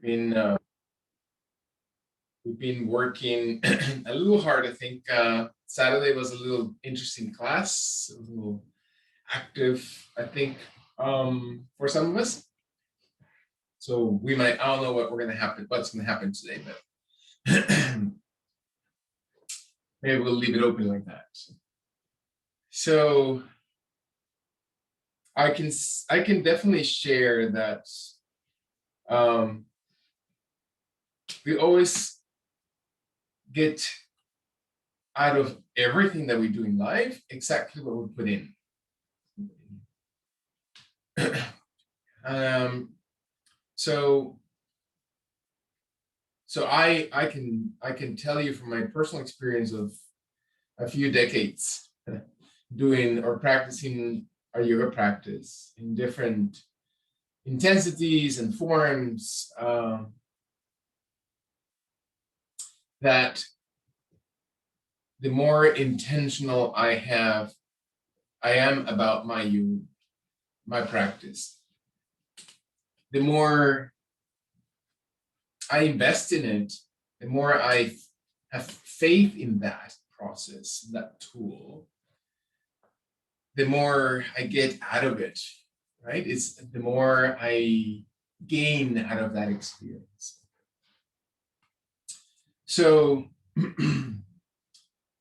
we've been working a little hard. I think Saturday was a little interesting class, a little active, I think, for some of us. So we might, I don't know what's going to happen today, but maybe we'll leave it open like that. So I can definitely share that we always get out of everything that we do in life exactly what we put in. So I can tell you from my personal experience of a few decades doing or practicing our yoga practice in different intensities and forms, that the more intentional I am about my practice, the more I invest in it, the more I have faith in that process, that tool, the more I get out of it, right? It's the more I gain out of that experience. So,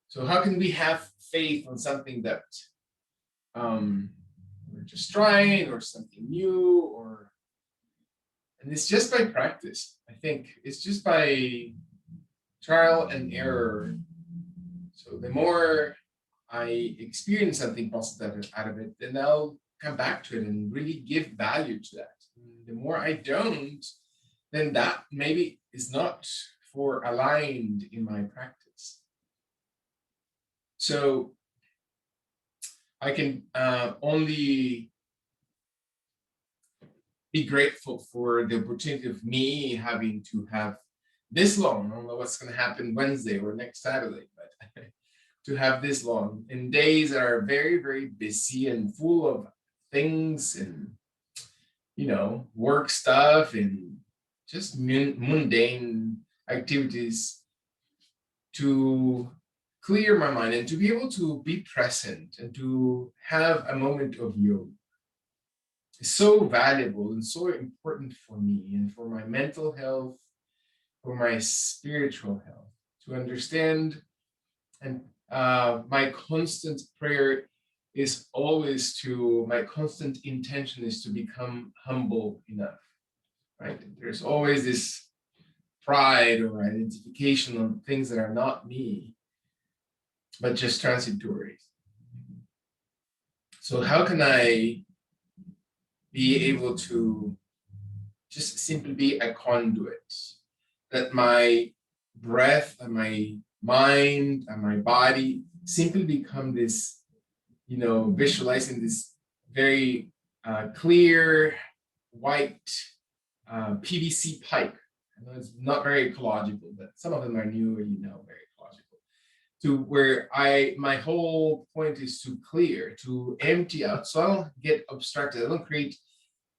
so how can we have faith on something that we're just trying, or something new, and it's just by practice. I think it's just by trial and error. So the more I experience something positive out of it, then I'll come back to it and really give value to that. And the more I don't, then that maybe is not aligned in my practice. So I can only be grateful for the opportunity of me having to have this long. I don't know what's going to happen Wednesday or next Saturday, but to have this long in days that are very, very busy and full of things and, work stuff and just mundane activities, to clear my mind and to be able to be present and to have a moment of yoga is so valuable and so important for me and for my mental health, for my spiritual health, to understand. And my constant prayer is always my constant intention is to become humble enough, right? There's always this pride or identification on things that are not me, but just transitory. So how can I be able to just simply be a conduit, that my breath and my mind and my body simply become this, visualizing this very clear white PVC pipe. I know it's not very ecological, but some of them are new and very ecological. To where my whole point is to clear, to empty out, so I don't get obstructed. I don't create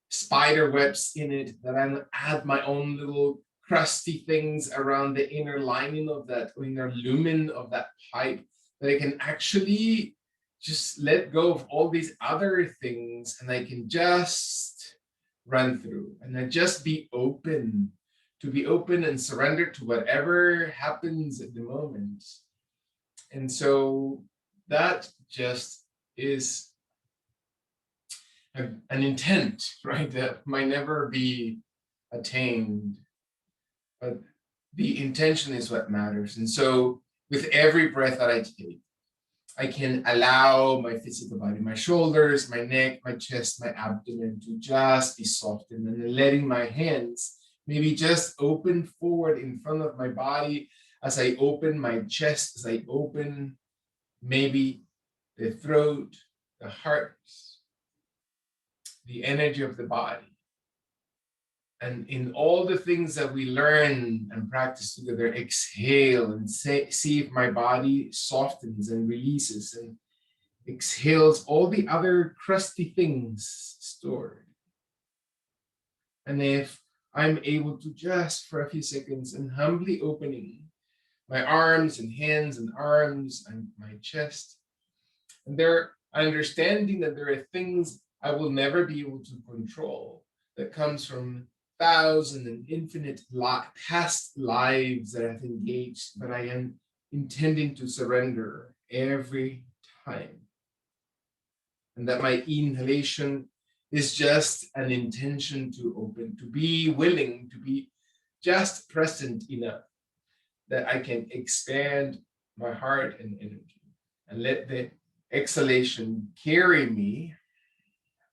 spider webs in it, that I don't add my own little crusty things around the inner lining of that, inner lumen of that pipe, that I can actually just let go of all these other things, and I can just run through, and then just be open, to be open and surrender to whatever happens at the moment. And so that just is an intent, right, that might never be attained, but the intention is what matters. And so with every breath that I take, I can allow my physical body, my shoulders, my neck, my chest, my abdomen to just be softened, and then letting my hands maybe just open forward in front of my body as I open my chest, as I open maybe the throat, the heart, the energy of the body. And in all the things that we learn and practice together, exhale and see if my body softens and releases and exhales all the other crusty things stored. And if I'm able to just for a few seconds and humbly opening my arms and hands and arms and my chest. And there, understanding that there are things I will never be able to control that comes from thousand and infinite past lives that I've engaged, but I am intending to surrender every time. And that my inhalation is just an intention to open, to be willing, to be just present enough that I can expand my heart and energy and let the exhalation carry me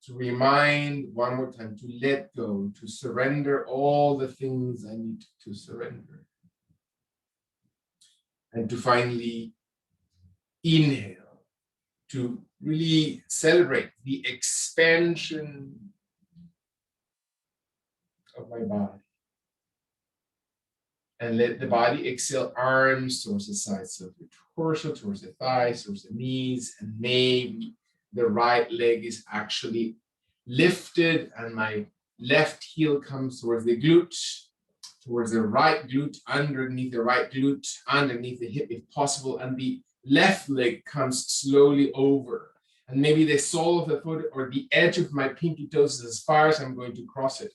to remind one more time to let go, to surrender all the things I need to surrender. And to finally inhale, to really celebrate the expansion of my body. And let the body exhale, arms towards the sides of the torso, towards the thighs, towards the knees, and maybe the right leg is actually lifted and my left heel comes towards the glute, towards the right glute, underneath the right glute, underneath the hip if possible, and the left leg comes slowly over. And maybe the sole of the foot or the edge of my pinky toes is as far as I'm going to cross it.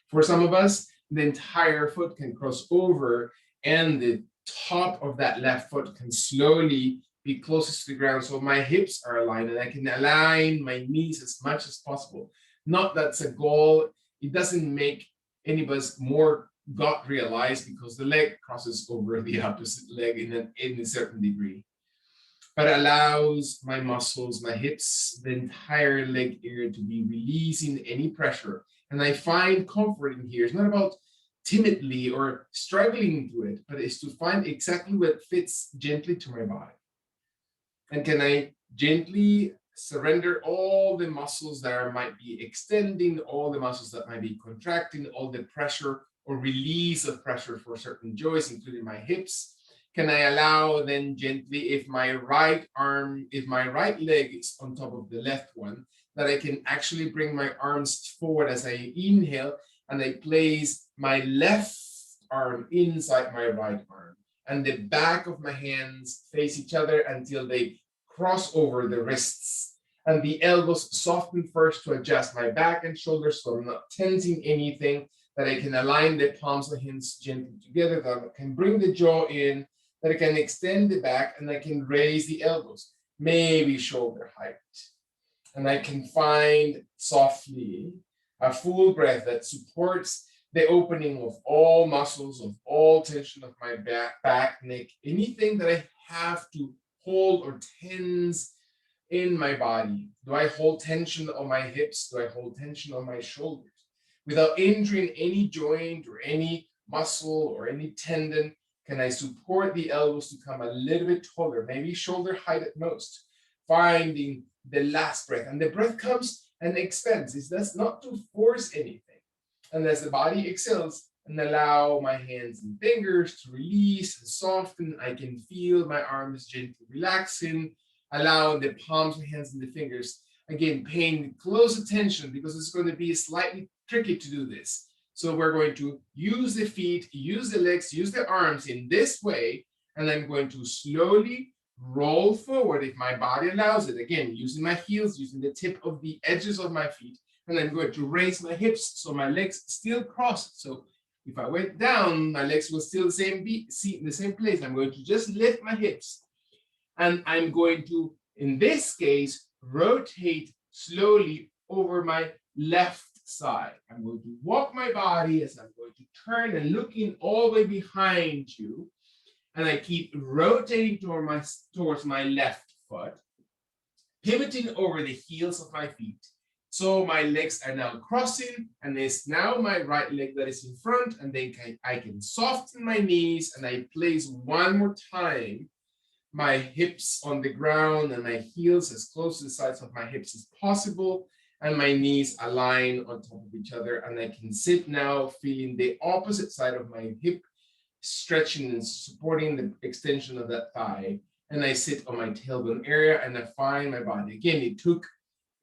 For some of us, the entire foot can cross over and the top of that left foot can slowly be closest to the ground. So my hips are aligned and I can align my knees as much as possible. Not that's a goal. It doesn't make any of us more God realized because the leg crosses over the opposite leg in a certain degree. But allows my muscles, my hips, the entire leg area to be releasing any pressure. And I find comfort in here. It's not about timidly or struggling to it, but it's to find exactly what fits gently to my body. And can I gently surrender all the muscles that might be extending, all the muscles that might be contracting, all the pressure or release of pressure for certain joints, including my hips. Can I allow then gently, if my right leg is on top of the left one, that I can actually bring my arms forward as I inhale and I place my left arm inside my right arm and the back of my hands face each other until they cross over the wrists and the elbows soften first to adjust my back and shoulders so I'm not tensing anything, that I can align the palms of the hands gently together, that I can bring the jaw in, that I can extend the back and I can raise the elbows, maybe shoulder height. And I can find softly a full breath that supports the opening of all muscles, of all tension of my back, neck, anything that I have to hold or tense in my body. Do I hold tension on my hips? Do I hold tension on my shoulders? Without injuring any joint or any muscle or any tendon, can I support the elbows to come a little bit taller, maybe shoulder height at most, finding the last breath. And the breath comes and expands. It's that's not to force anything. And as the body exhales and allow my hands and fingers to release and soften, I can feel my arms gently relaxing, allow the palms of the hands and the fingers, again, paying close attention because it's going to be slightly tricky to do this. So we're going to use the feet, use the legs, use the arms in this way, and I'm going to slowly roll forward if my body allows it. Again, using my heels, using the tip of the edges of my feet, and I'm going to raise my hips so my legs still cross. So if I went down, my legs will still be in the same place. I'm going to just lift my hips, and I'm going to, in this case, rotate slowly over my left side. I'm going to walk my body as I'm going to turn and looking all the way behind you. And I keep rotating towards my left foot, pivoting over the heels of my feet. So my legs are now crossing, and it's now my right leg that is in front, and then I can soften my knees, and I place one more time my hips on the ground and my heels as close to the sides of my hips as possible, and my knees align on top of each other, and I can sit now feeling the opposite side of my hip stretching and supporting the extension of that thigh, and I sit on my tailbone area and I find my body. Again, it took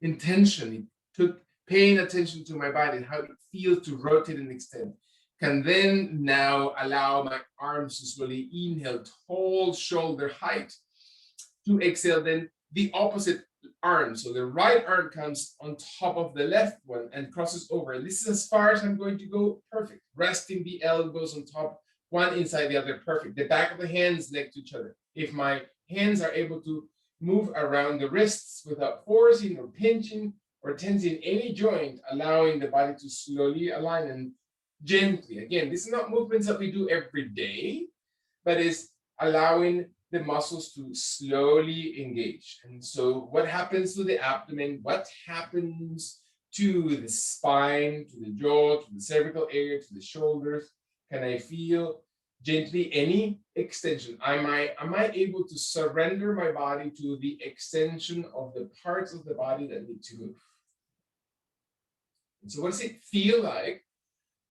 intention, it took paying attention to my body and how it feels to rotate and extend. Can then now allow my arms to slowly inhale, tall shoulder height. To exhale, then the opposite arm. So the right arm comes on top of the left one and crosses over. This is as far as I'm going to go. Perfect. Resting the elbows on top, one inside the other. Perfect. The back of the hands next to each other. If my hands are able to move around the wrists without forcing or pinching or tensing any joint, allowing the body to slowly align and gently. Again, this is not movements that we do every day, but is allowing the muscles to slowly engage. And so what happens to the abdomen? What happens to the spine, to the jaw, to the cervical area, to the shoulders? Can I feel gently any extension? Am I able to surrender my body to the extension of the parts of the body that need to move? And so what does it feel like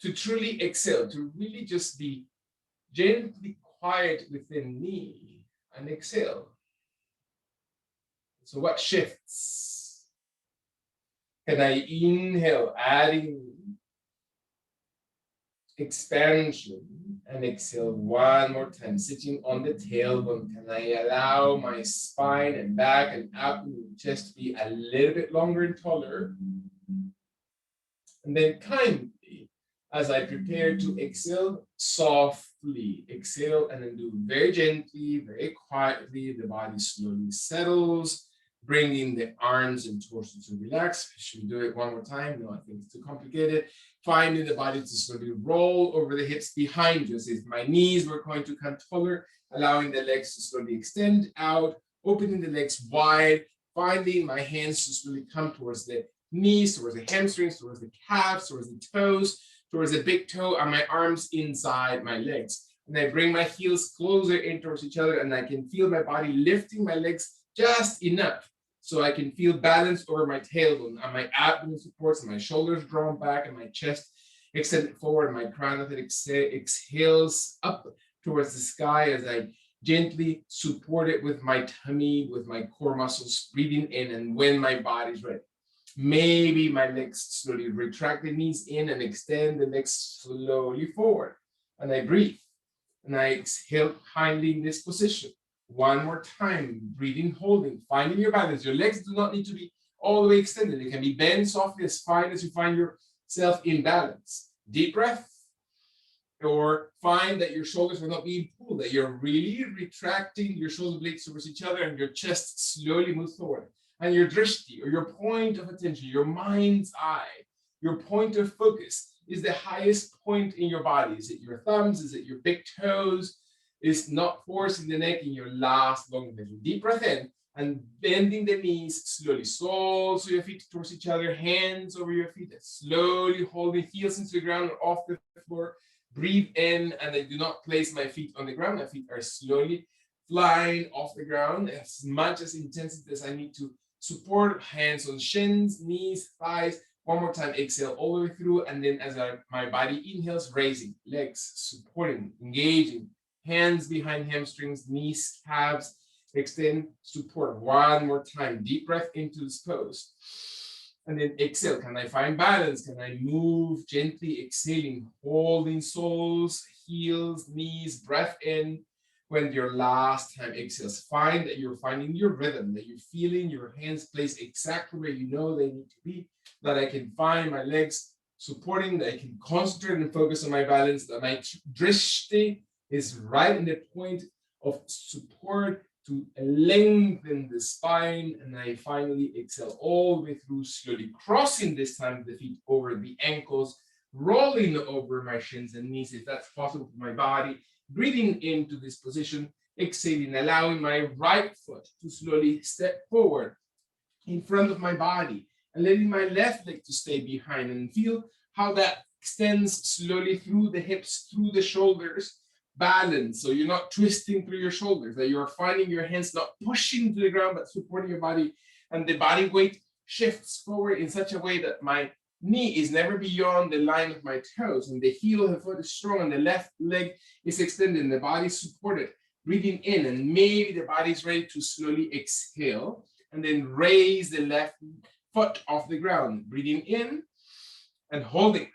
to truly exhale, to really just be gently quiet within me and exhale? So what shifts? Can I inhale, adding expansion, and exhale one more time, sitting on the tailbone? Can I allow my spine and back and abdomen just to be a little bit longer and taller? And then kindly, as I prepare to exhale, softly exhale, and then do very gently, very quietly. The body slowly settles, bringing the arms and torso to relax. Should we do it one more time? No, I think it's too complicated. Finding the body to slowly roll over the hips behind you. As if my knees were going to come taller, allowing the legs to slowly extend out, opening the legs wide, finding my hands to slowly come towards the knees, towards the hamstrings, towards the calves, towards the toes, towards the big toe, and my arms inside my legs. And I bring my heels closer in towards each other, and I can feel my body lifting my legs just enough so I can feel balance over my tailbone, and my abdomen supports, and my shoulders drawn back, and my chest extended forward, and my crown of it exhales up towards the sky as I gently support it with my tummy, with my core muscles, breathing in. And when my body's ready, maybe my legs slowly retract the knees in and extend the legs slowly forward. And I breathe. And I exhale kindly in this position. One more time, breathing, holding, finding your balance. Your legs do not need to be all the way extended. They can be bent softly as fine as you find yourself in balance. Deep breath. Or find that your shoulders are not being pulled, that you're really retracting your shoulder blades towards each other and your chest slowly moves forward. And your drishti, or your point of attention, your mind's eye, your point of focus is the highest point in your body. Is it your thumbs? Is it your big toes? Is not forcing the neck in your last long inhale. Deep breath in and bending the knees slowly. So your feet towards each other, hands over your feet, slowly holding heels into the ground or off the floor. Breathe in, and I do not place my feet on the ground. My feet are slowly flying off the ground as much as intensity as I need to support. Hands on shins, knees, thighs. One more time, exhale all the way through. And then as my body inhales, raising, legs supporting, engaging, hands behind hamstrings, knees, calves, extend, support. One more time, deep breath into this pose. And then exhale. Can I find balance? Can I move gently, exhaling, holding soles, heels, knees, breath in. When your last time exhales, find that you're finding your rhythm, that you're feeling your hands placed exactly where you know they need to be, that I can find my legs supporting, that I can concentrate and focus on my balance, that my drishti is right in the point of support to lengthen the spine. And I finally exhale all the way through, slowly crossing this time the feet over the ankles, rolling over my shins and knees if that's possible for my body. Breathing into this position, exhaling, allowing my right foot to slowly step forward in front of my body and letting my left leg to stay behind, and feel how that extends slowly through the hips, through the shoulders. Balance, so you're not twisting through your shoulders, that you're finding your hands not pushing to the ground but supporting your body, and the body weight shifts forward in such a way that my knee is never beyond the line of my toes, and the heel of the foot is strong, and the left leg is extended, and the body is supported. Breathing in, and maybe the body is ready to slowly exhale, and then raise the left foot off the ground. Breathing in and holding.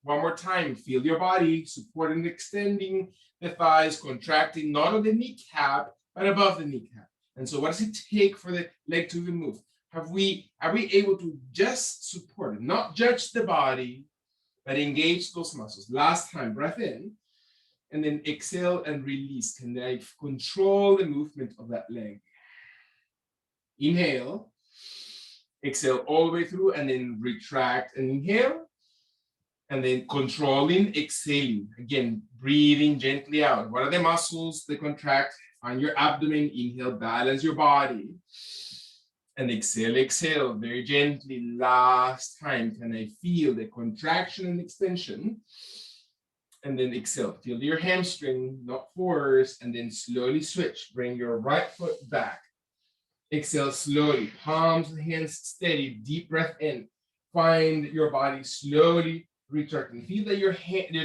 One more time, feel your body supporting, extending the thighs, contracting not on the kneecap, but above the kneecap. And so what does it take for the leg to even move? Are we able to just support it, not judge the body, but engage those muscles? Last time, breath in, and then exhale and release. Can I control the movement of that leg? Inhale, exhale all the way through, and then retract and inhale. And then controlling, exhaling. Again, breathing gently out. What are the muscles that contract? Find your abdomen, inhale, balance your body. And exhale, exhale, very gently. Last time, can I feel the contraction and extension? And then exhale, feel your hamstring, not force, and then slowly switch. Bring your right foot back. Exhale slowly, palms of the hands steady, deep breath in. Find your body slowly retracting. Feel that your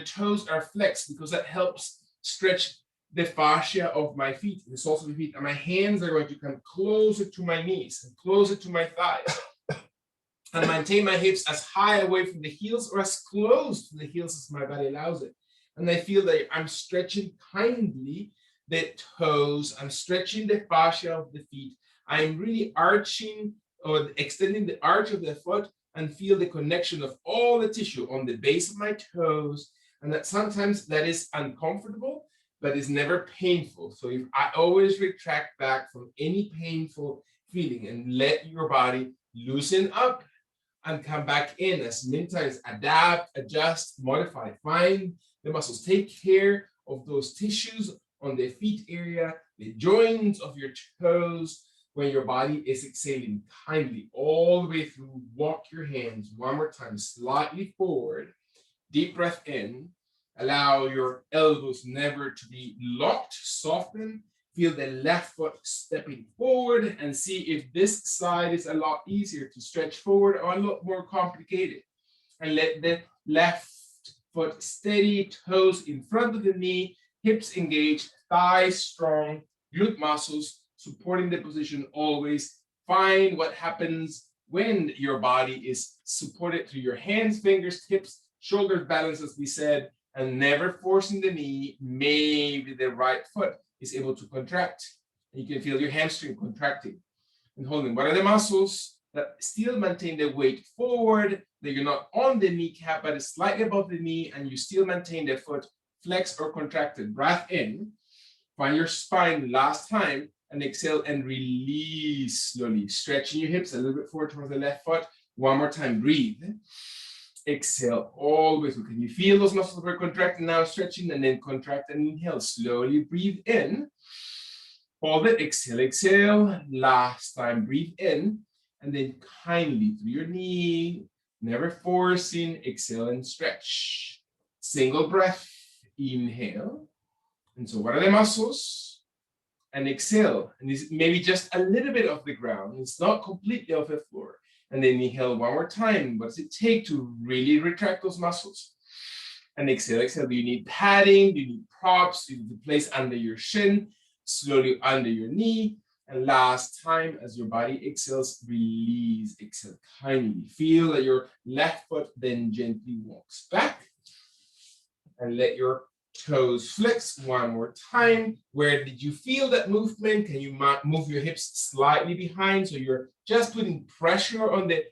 toes are flexed because that helps stretch the fascia of my feet, the soles of the feet. And my hands are going to come closer to my knees and closer to my thighs. And maintain my hips as high away from the heels or as close to the heels as my body allows it. And I feel that I'm stretching kindly the toes. I'm stretching the fascia of the feet. I'm really arching or extending the arch of the foot and feel the connection of all the tissue on the base of my toes. And that sometimes that is uncomfortable, but is never painful. So if I always retract back from any painful feeling and let your body loosen up and come back in as many times, adapt, adjust, modify, find the muscles, take care of those tissues on the feet area, the joints of your toes. When your body is exhaling, kindly all the way through, walk your hands one more time, slightly forward, deep breath in, allow your elbows never to be locked, soften, feel the left foot stepping forward and see if this side is a lot easier to stretch forward or a lot more complicated. And let the left foot steady, toes in front of the knee, hips engaged, thighs strong, glute muscles supporting the position always. Find what happens when your body is supported through your hands, fingers, hips, shoulders balance, as we said, and never forcing the knee. Maybe the right foot is able to contract. And you can feel your hamstring contracting and holding. What are the muscles that still maintain the weight forward, that you're not on the kneecap, but it's slightly above the knee, and you still maintain the foot flexed or contracted? Breath in, find your spine last time, and exhale and release slowly. Stretching your hips a little bit forward towards the left foot. One more time, breathe. Exhale all the way through. Can you feel those muscles that are contracting now, stretching, and then contract and inhale. Slowly breathe in. Hold it, exhale, exhale. Last time, breathe in. And then kindly through your knee, never forcing, exhale and stretch. Single breath, inhale. And so what are the muscles? And exhale, and this maybe just a little bit off the ground. It's not completely off the floor. And then inhale one more time. What does it take to really retract those muscles? And exhale, exhale. Do you need padding? Do you need props? Do you need to place under your shin, slowly under your knee? And last time, as your body exhales, release, exhale kindly. Feel that your left foot then gently walks back. And let your toes flex one more time. Where did you feel that movement? Can you move your hips slightly behind so you're just putting pressure on the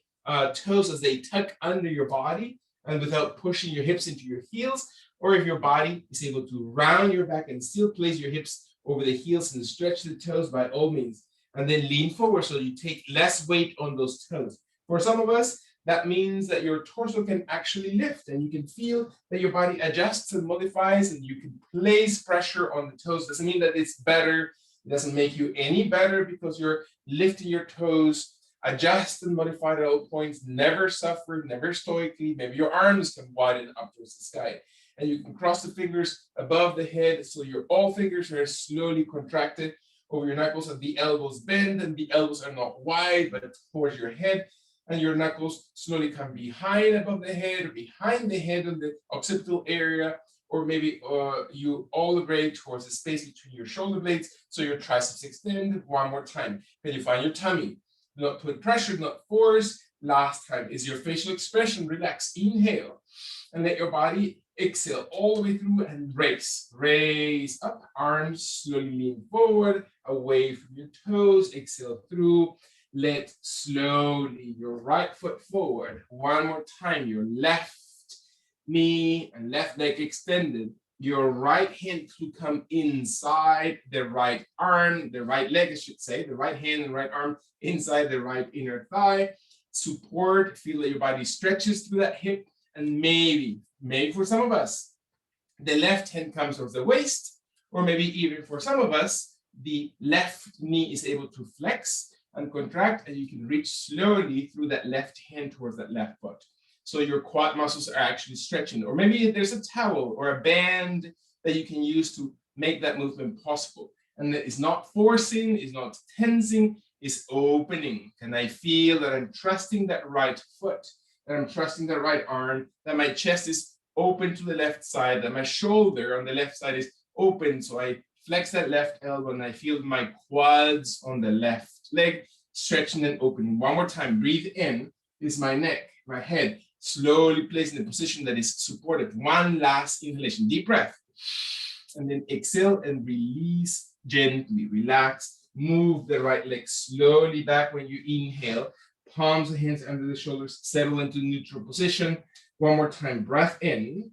toes as they tuck under your body and without pushing your hips into your heels? Or if your body is able to round your back and still place your hips over the heels and stretch the toes, by all means. And then lean forward so you take less weight on those toes. For some of us, that means that your torso can actually lift and you can feel that your body adjusts and modifies and you can place pressure on the toes. Doesn't mean that it's better. It doesn't make you any better because you're lifting your toes, adjust and modify at all points, never suffer, never stoically. Maybe your arms can widen up towards the sky and you can cross the fingers above the head so your all fingers are slowly contracted over your knuckles and the elbows bend and the elbows are not wide but towards your head. And your knuckles slowly come behind above the head or behind the head on the occipital area, or maybe you all the way towards the space between your shoulder blades so your triceps extend. One more time. Can you find your tummy? Do not put pressure, do not force. Last time. Is your facial expression relaxed? Inhale and let your body exhale all the way through and raise. Raise up, arms slowly lean forward, away from your toes. Exhale through. Let slowly your right foot forward. One more time, your left knee and left leg extended. Your right hand to come inside the right arm, the right leg, I should say, the right hand and right arm inside the right inner thigh. Support, feel that your body stretches through that hip, and maybe for some of us, the left hand comes towards the waist, or maybe even for some of us, the left knee is able to flex and contract, and you can reach slowly through that left hand towards that left foot. So your quad muscles are actually stretching, or maybe there's a towel or a band that you can use to make that movement possible. And that is not forcing, is not tensing, is opening. Can I feel that I'm trusting that right foot, that I'm trusting that right arm, that my chest is open to the left side, that my shoulder on the left side is open. So I flex that left elbow and I feel my quads on the left leg stretching and opening. One more time, breathe in, is my neck, my head, slowly placed in a position that is supported. One last inhalation, deep breath. And then exhale and release gently, relax. Move the right leg slowly back when you inhale. Palms of hands under the shoulders, settle into neutral position. One more time, breath in.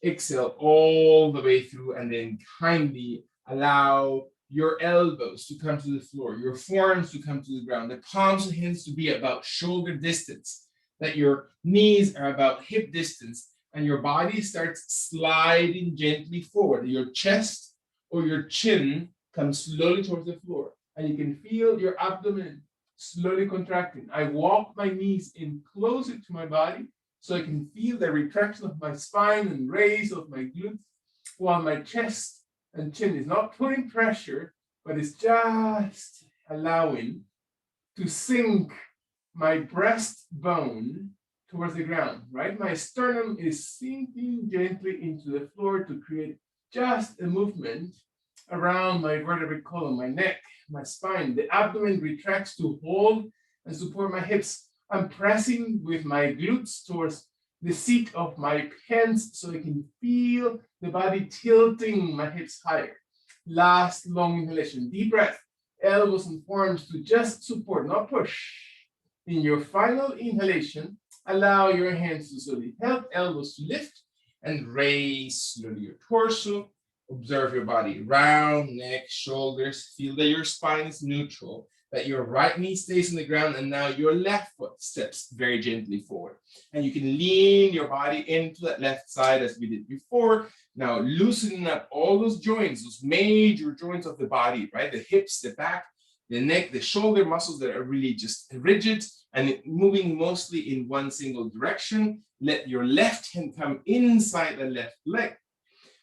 Exhale all the way through, and then kindly allow your elbows to come to the floor, your forearms to come to the ground, the palms of hands to be about shoulder distance, that your knees are about hip distance, and your body starts sliding gently forward. Your chest or your chin comes slowly towards the floor, and you can feel your abdomen slowly contracting. I walk my knees in closer to my body so I can feel the retraction of my spine and raise of my glutes, while my chest and chin is not putting pressure, but it's just allowing to sink my breastbone towards the ground, right? My sternum is sinking gently into the floor to create just a movement around my vertebrate column, my neck, my spine. The abdomen retracts to hold and support my hips. I'm pressing with my glutes towards the seat of my pants so I can feel the body tilting my hips higher. Last long inhalation, deep breath, elbows and forearms to just support, not push. In your final inhalation, allow your hands to slowly help elbows to lift and raise slowly your torso. Observe your body, round, neck, shoulders. Feel that your spine is neutral, that your right knee stays on the ground, and now your left foot steps very gently forward. And you can lean your body into that left side as we did before. Now loosening up all those joints, those major joints of the body, right? The hips, the back, the neck, the shoulder muscles that are really just rigid and moving mostly in one single direction. Let your left hand come inside the left leg.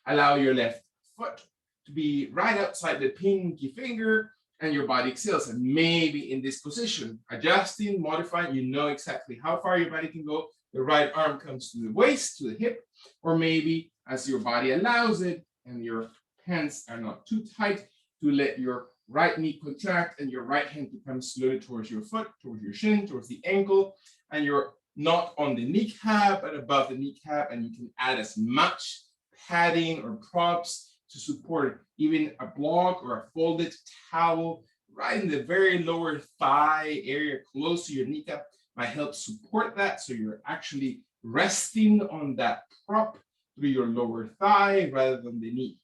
Allow your left foot to be right outside the pinky finger, and your body exhales. And maybe in this position, adjusting, modifying, you know exactly how far your body can go. The right arm comes to the waist, to the hip, or maybe as your body allows it and your pants are not too tight, to let your right knee contract and your right hand to come slowly towards your foot, towards your shin, towards the ankle, and you're not on the kneecap but above the kneecap, and you can add as much padding or props to support, even a block or a folded towel right in the very lower thigh area close to your kneecap might help support that, so you're actually resting on that prop through your lower thigh rather than the knee.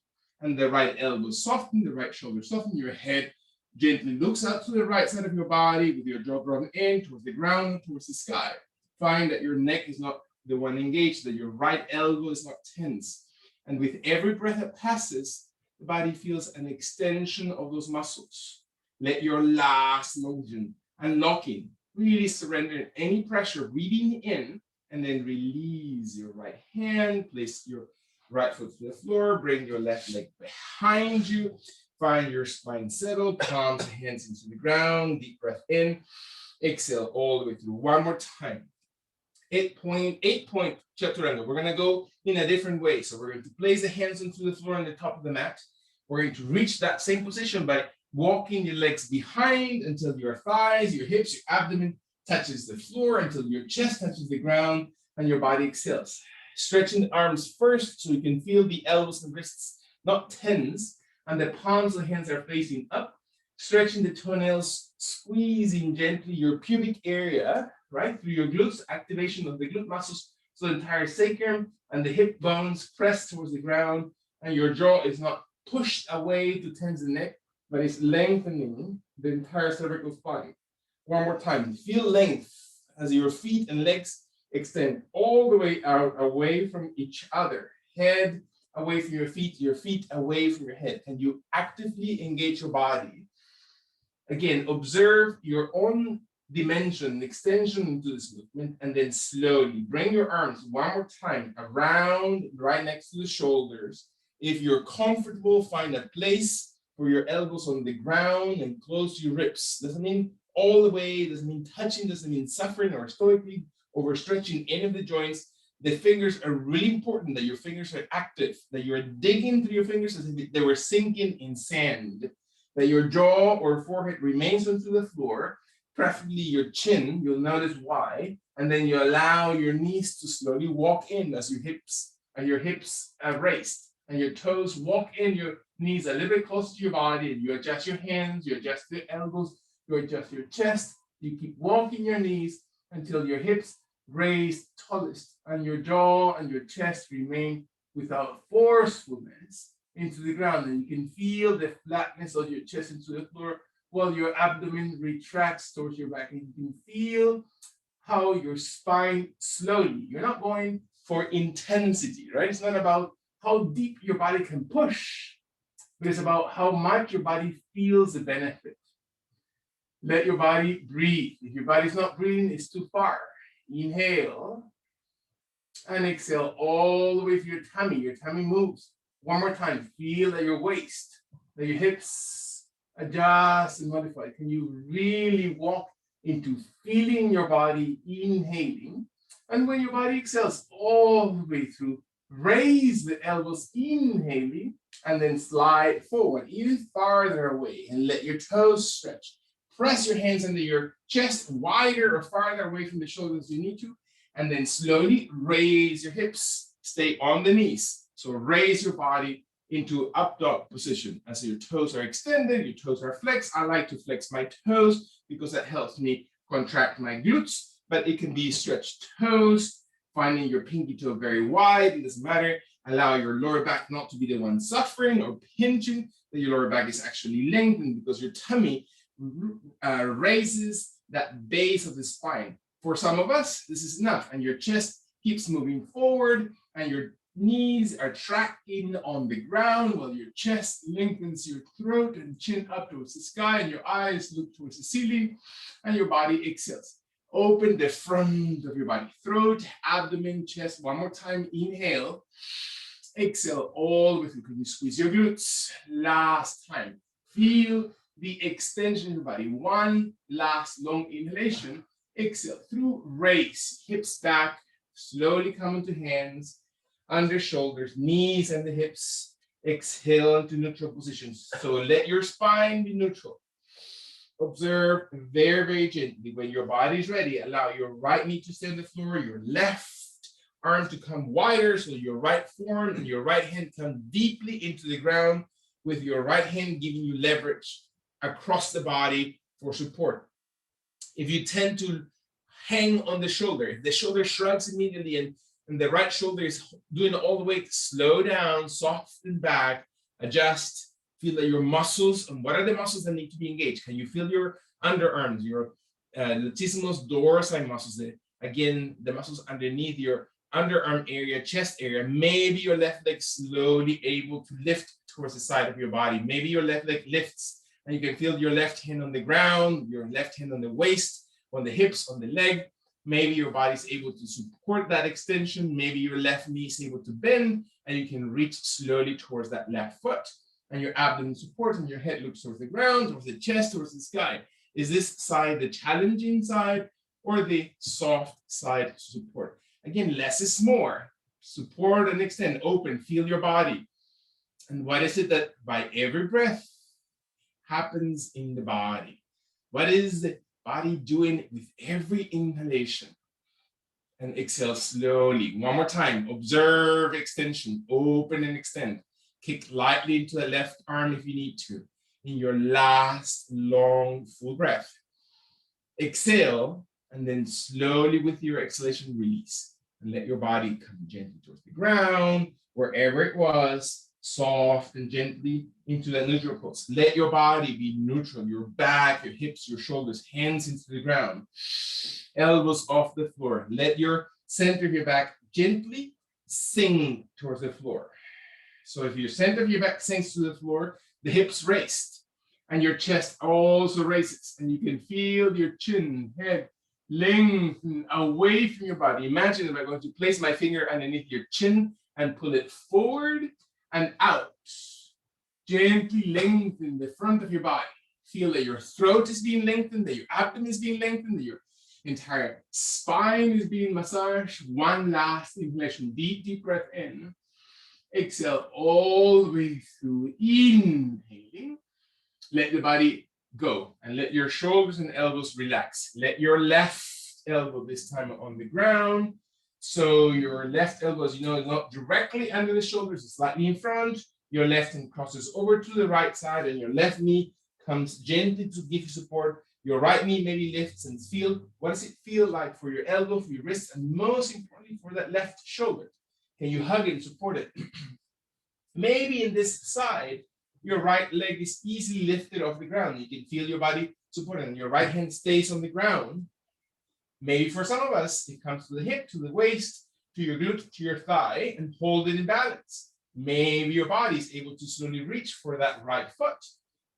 And the right elbow soften, the right shoulder soften, your head gently looks out to the right side of your body with your jaw drawn in towards the ground, towards the sky. Find that your neck is not the one engaged, that your right elbow is not tense. And with every breath that passes, the body feels an extension of those muscles. Let your last motion, unlocking, really surrender any pressure, breathing in, and then release your right hand, place your right foot to the floor, bring your left leg behind you, find your spine settled, palms and hands into the ground, deep breath in, exhale all the way through. One more time. 8-point chaturanga. We're going to go in a different way. So we're going to place the hands onto the floor on the top of the mat. We're going to reach that same position by walking your legs behind until your thighs, your hips, your abdomen touches the floor until your chest touches the ground and your body exhales. Stretching the arms first so you can feel the elbows and wrists not tense, and the palms of the hands are facing up. Stretching the toenails, squeezing gently your pubic area, right, through your glutes, activation of the glute muscles, so the entire sacrum and the hip bones press towards the ground, and your jaw is not pushed away to tense the neck, but it's lengthening the entire cervical spine. One more time, feel length as your feet and legs extend all the way out, away from each other. Head away from your feet away from your head. And you actively engage your body. Again, observe your own dimension, extension into this movement, and then slowly bring your arms one more time around, right next to the shoulders. If you're comfortable, find a place for your elbows on the ground and close your ribs. Doesn't mean all the way, doesn't mean touching, doesn't mean suffering or stoically overstretching any of the joints. The fingers are really important, that your fingers are active, that you're digging through your fingers as if they were sinking in sand, that your jaw or forehead remains onto the floor, preferably your chin, you'll notice why, and then you allow your knees to slowly walk in as your hips are raised, and your toes walk in, your knees a little bit closer to your body, and you adjust your hands, you adjust your elbows, you adjust your chest, you keep walking your knees until your hips raise tallest, and your jaw and your chest remain without forcefulness into the ground, and you can feel the flatness of your chest into the floor while your abdomen retracts towards your back, and you can feel how your spine slowly, you're not going for intensity, right? It's not about how deep your body can push, but it's about how much your body feels the benefit. Let your body breathe. If your body's not breathing, it's too far. Inhale and exhale all the way to your tummy. Your tummy moves. One more time. Feel that your waist, that your hips adjust and modify. Can you really walk into feeling your body, inhaling? And when your body exhales all the way through, raise the elbows, inhaling, and then slide forward, even farther away, and let your toes stretch. Press your hands under your chest, wider or farther away from the shoulders as you need to, and then slowly raise your hips. Stay on the knees. So raise your body into up dog position as your toes are extended, your toes are flexed. I like to flex my toes because that helps me contract my glutes, but it can be stretched toes, finding your pinky toe very wide, it doesn't matter. Allow your lower back not to be the one suffering or pinching, that your lower back is actually lengthened because your tummy raises that base of the spine. For some of us, this is enough, and your chest keeps moving forward, and your knees are tracking on the ground while your chest lengthens your throat and chin up towards the sky, and your eyes look towards the ceiling, and your body exhales. Open the front of your body, throat, abdomen, chest. One more time, inhale. Exhale all the way through. Can you squeeze your glutes? Last time. Feel the extension of your body. One last long inhalation. Exhale through, raise, hips back, slowly come into hands, under shoulders, knees and the hips. Exhale into neutral positions. So let your spine be neutral. Observe very, very gently. When your body is ready, allow your right knee to stay on the floor, your left arm to come wider, so your right forearm and your right hand come deeply into the ground, with your right hand giving you leverage across the body for support. If you tend to hang on the shoulder, if the shoulder shrugs immediately and the right shoulder is doing all the way, slow down, soften back, adjust, feel that your muscles, and what are the muscles that need to be engaged? Can you feel your underarms, your latissimus dorsi muscles, again, the muscles underneath your underarm area, chest area? Maybe your left leg slowly able to lift towards the side of your body. Maybe your left leg lifts and you can feel your left hand on the ground, your left hand on the waist, on the hips, on the leg. Maybe your body's able to support that extension. Maybe your left knee is able to bend and you can reach slowly towards that left foot, and your abdomen supports and your head looks towards the ground, towards the chest, towards the sky. Is this side the challenging side or the soft side to support? Again, less is more. Support and extend, open, feel your body. And what is it that by every breath happens in the body? What is Body doing it with every inhalation. And exhale slowly. One more time. Observe extension. Open and extend. Kick lightly into the left arm if you need to. In your last long full breath. Exhale, and then slowly with your exhalation release. And let your body come gently towards the ground, wherever it was, soft and gently into that neutral pose. Let your body be neutral, your back, your hips, your shoulders, hands into the ground, elbows off the floor. Let your center of your back gently sink towards the floor. So if your center of your back sinks to the floor, the hips raised, and your chest also raises, and you can feel your chin, head lengthen away from your body. Imagine if I'm going to place my finger underneath your chin and pull it forward and out. Gently lengthen the front of your body. Feel that your throat is being lengthened, that your abdomen is being lengthened, that your entire spine is being massaged. One last inhalation. Deep, deep breath in. Exhale all the way through. Inhaling. Let the body go and let your shoulders and elbows relax. Let your left elbow this time on the ground. So your left elbow, as you know, is not directly under the shoulders, it's slightly in front. Your left hand crosses over to the right side, and your left knee comes gently to give you support. Your right knee maybe lifts and feel, what does it feel like for your elbow, for your wrist, and most importantly, for that left shoulder? Can you hug it and support it? Maybe in this side, your right leg is easily lifted off the ground. You can feel your body supported, and your right hand stays on the ground. Maybe for some of us, it comes to the hip, to the waist, to your glute, to your thigh, and hold it in balance. Maybe your body is able to slowly reach for that right foot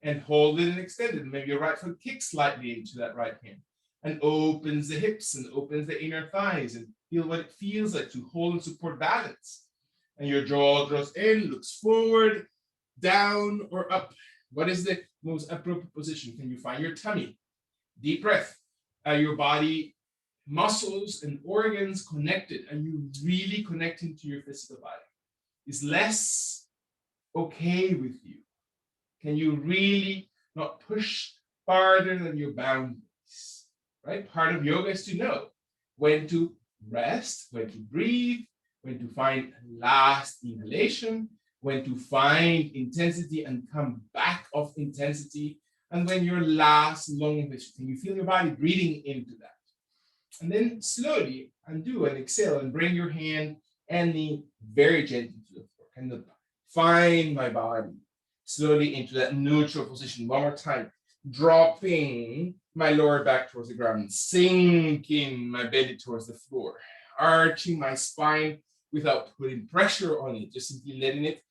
and hold it and extend it. Maybe your right foot kicks slightly into that right hand and opens the hips and opens the inner thighs, and feel what it feels like to hold and support balance. And your jaw draws in, looks forward, down or up. What is the most appropriate position? Can you find your tummy? Deep breath. Your body muscles and organs connected, and you really connecting to your physical body. Is less okay with you? Can you really not push farther than your boundaries? Right? Part of yoga is to know when to rest, when to breathe, when to find last inhalation, when to find intensity and come back of intensity, and when your last long inhalation. Can you feel your body breathing into that? And then slowly undo and exhale and bring your hand and knee very gently to the floor. And find my body slowly into that neutral position. One more time. Dropping my lower back towards the ground, sinking my belly towards the floor, arching my spine without putting pressure on it, just simply letting it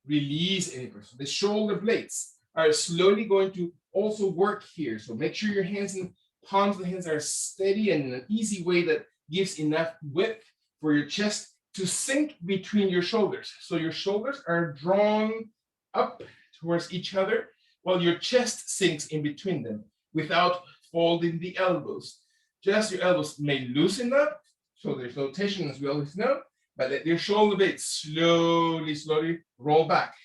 release any pressure. The shoulder blades are slowly going to also work here. So make sure your hands and palms of the hands are steady and in an easy way that gives enough width for your chest to sink between your shoulders. So your shoulders are drawn up towards each other while your chest sinks in between them without folding the elbows. Just your elbows may loosen up, so there's no tension, as we always know, but let your shoulder blades slowly roll back.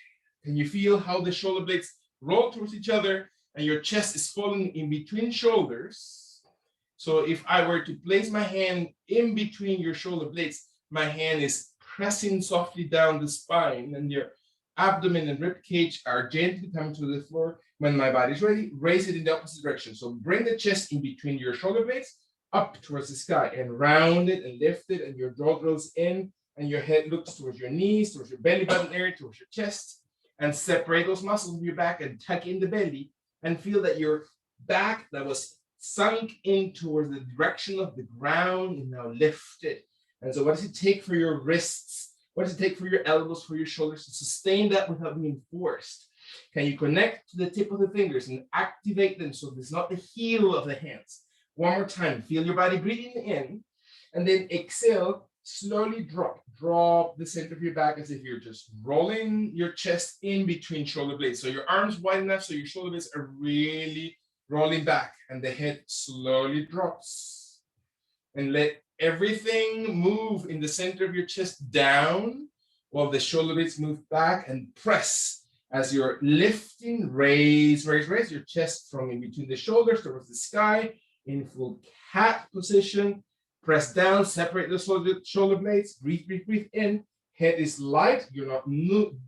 Can you feel how the shoulder blades roll towards each other and your chest is falling in between shoulders? So if I were to place my hand in between your shoulder blades, my hand is pressing softly down the spine, and your abdomen and rib cage are gently coming to the floor. When my body is ready, raise it in the opposite direction. So bring the chest in between your shoulder blades up towards the sky and round it and lift it, and your jaw draws in and your head looks towards your knees, towards your belly button area, towards your chest, and separate those muscles of your back and tuck in the belly and feel that your back that was sunk in towards the direction of the ground is now lifted. And so what does it take for your wrists? What does it take for your elbows, for your shoulders to sustain that without being forced? Can you connect to the tip of the fingers and activate them so it's not the heel of the hands? One more time, feel your body breathing in, and then exhale, slowly drop. Drop the center of your back as if you're just rolling your chest in between shoulder blades. So your arms wide enough so your shoulder blades are really rolling back, and the head slowly drops. And let everything move in the center of your chest down while the shoulder blades move back, and press as you're lifting. Raise your chest from in between the shoulders towards the sky. in full cat position. Press down, separate the shoulder blades. Breathe, breathe, breathe in. Head is light. You're not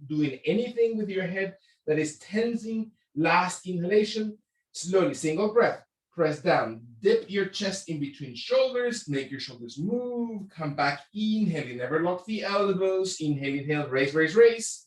doing anything with your head that is tensing. Last inhalation. Slowly, single breath. Press down. Dip your chest in between shoulders. Make your shoulders move. Come back. Inhale. Never lock the elbows. Inhale, inhale. Raise, raise, raise.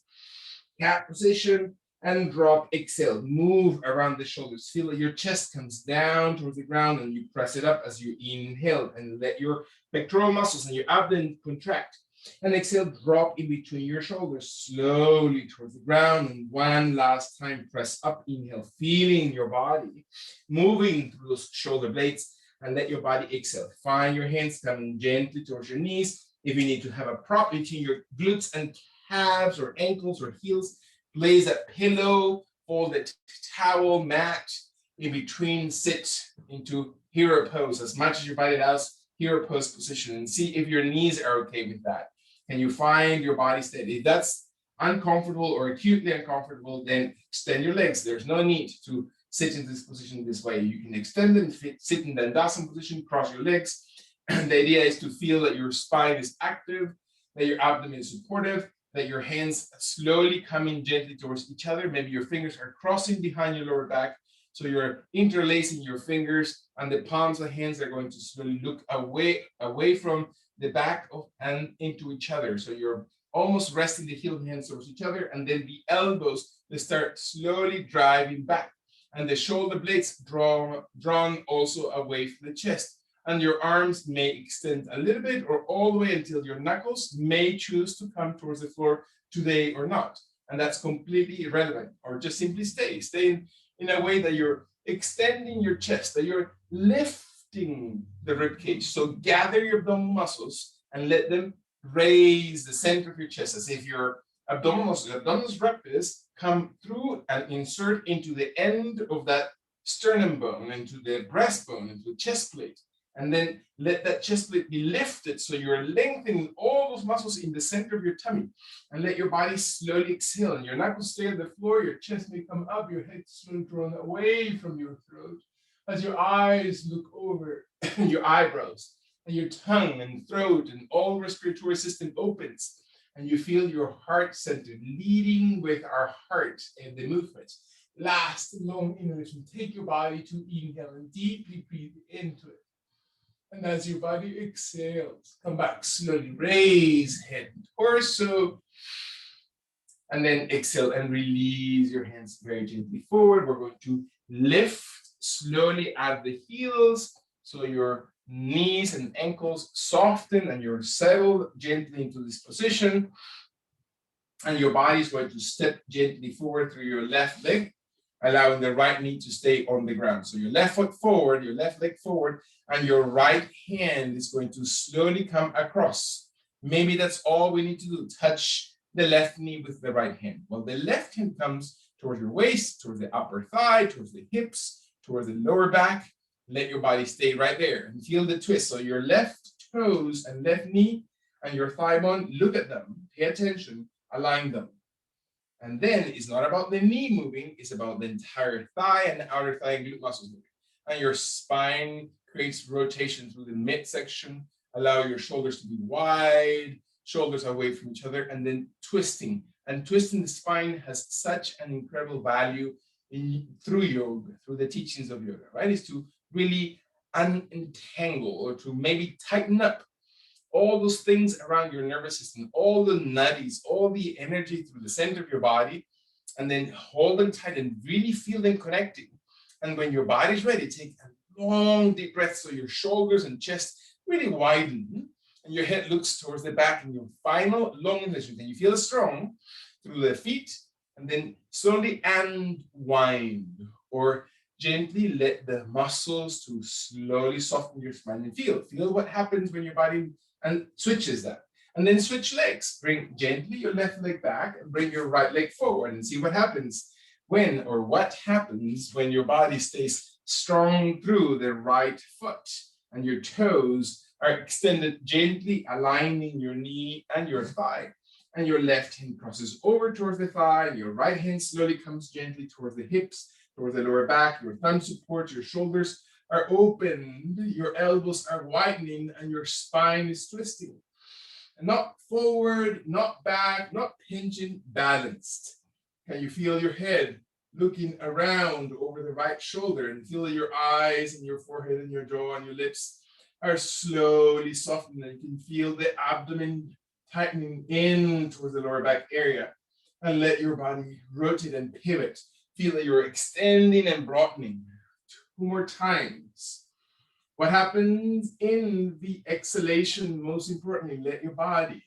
Cat position. And drop, exhale, move around the shoulders. Feel that your chest comes down towards the ground and you press it up as you inhale and let your pectoral muscles and your abdomen contract. And exhale, drop in between your shoulders slowly towards the ground. And one last time, press up, inhale, feeling your body, moving through those shoulder blades, and let your body exhale. Find your hands coming gently towards your knees. If you need to have a prop between your glutes and calves or ankles or heels, place a pillow, folded towel, mat in between, sit into hero pose as much as your body allows, hero pose position, and see if your knees are okay with that. Can you find your body steady? If that's uncomfortable or acutely uncomfortable, then extend your legs. There's no need to sit in this position this way. You can extend them, sit in the Dandasana position, cross your legs. And the idea is to feel that your spine is active, that your abdomen is supportive, that your hands slowly coming gently towards each other. Maybe your fingers are crossing behind your lower back. So you're interlacing your fingers and the palms of the hands are going to slowly look away from the back and into each other. So you're almost resting the heel hands towards each other, and then the elbows, they start slowly driving back. And the shoulder blades drawn also away from the chest. And your arms may extend a little bit or all the way until your knuckles may choose to come towards the floor today or not. And that's completely irrelevant. Or just simply stay in a way that you're extending your chest, that you're lifting the rib cage. So gather your abdominal muscles and let them raise the center of your chest as if your abdominal muscles, abdominal rectus, come through and insert into the end of that sternum bone, into the breastbone, into the chest plate. And then let that chest plate be lifted so you're lengthening all those muscles in the center of your tummy. And let your body slowly exhale. And your knuckles stay on the floor, your chest may come up, your head slowly drawn away from your throat as your eyes look over your eyebrows. And your tongue and throat and all respiratory system opens. And you feel your heart center leading with our heart and the movement. Last long inhalation. Take your body to inhale and deeply breathe into it. And as your body exhales, come back slowly, raise head and torso, and then exhale and release your hands very gently forward. We're going to lift slowly at the heels, so your knees and ankles soften and you're settled gently into this position. And your body is going to step gently forward through your left leg, allowing the right knee to stay on the ground. So your left foot forward, your left leg forward, and your right hand is going to slowly come across. Maybe that's all we need to do, touch the left knee with the right hand. Well, the left hand comes towards your waist, towards the upper thigh, towards the hips, towards the lower back. Let your body stay right there and feel the twist. So your left toes and left knee and your thigh bone, look at them, pay attention, align them. And then it's not about the knee moving, it's about the entire thigh and the outer thigh and glute muscles moving. And your spine creates rotation through the midsection, allow your shoulders to be wide, shoulders away from each other, and then twisting. And twisting the spine has such an incredible value through yoga, through the teachings of yoga, right? Is to really unentangle or to maybe tighten up all those things around your nervous system, all the nutties, all the energy through the center of your body, and then hold them tight and really feel them connecting. And when your body's ready, take a long deep breath so your shoulders and chest really widen and your head looks towards the back, and your final long inhalation. Can you feel strong through the feet? And then slowly unwind or gently let the muscles to slowly soften your spine and feel what happens when your body and switches that. And then switch legs. Bring gently your left leg back and bring your right leg forward and see what happens what happens when your body stays strong through the right foot and your toes are extended gently, aligning your knee and your thigh. And your left hand crosses over towards the thigh, and your right hand slowly comes gently towards the hips, towards the lower back. Your thumb supports your shoulders, are opened, your elbows are widening, and your spine is twisting. And not forward, not back, not hinging, balanced. Can you feel your head looking around over the right shoulder and feel your eyes and your forehead and your jaw and your lips are slowly softening. You can feel the abdomen tightening in towards the lower back area, and let your body rotate and pivot. Feel that you're extending and broadening. 2 more times. What happens in the exhalation, most importantly, let your body.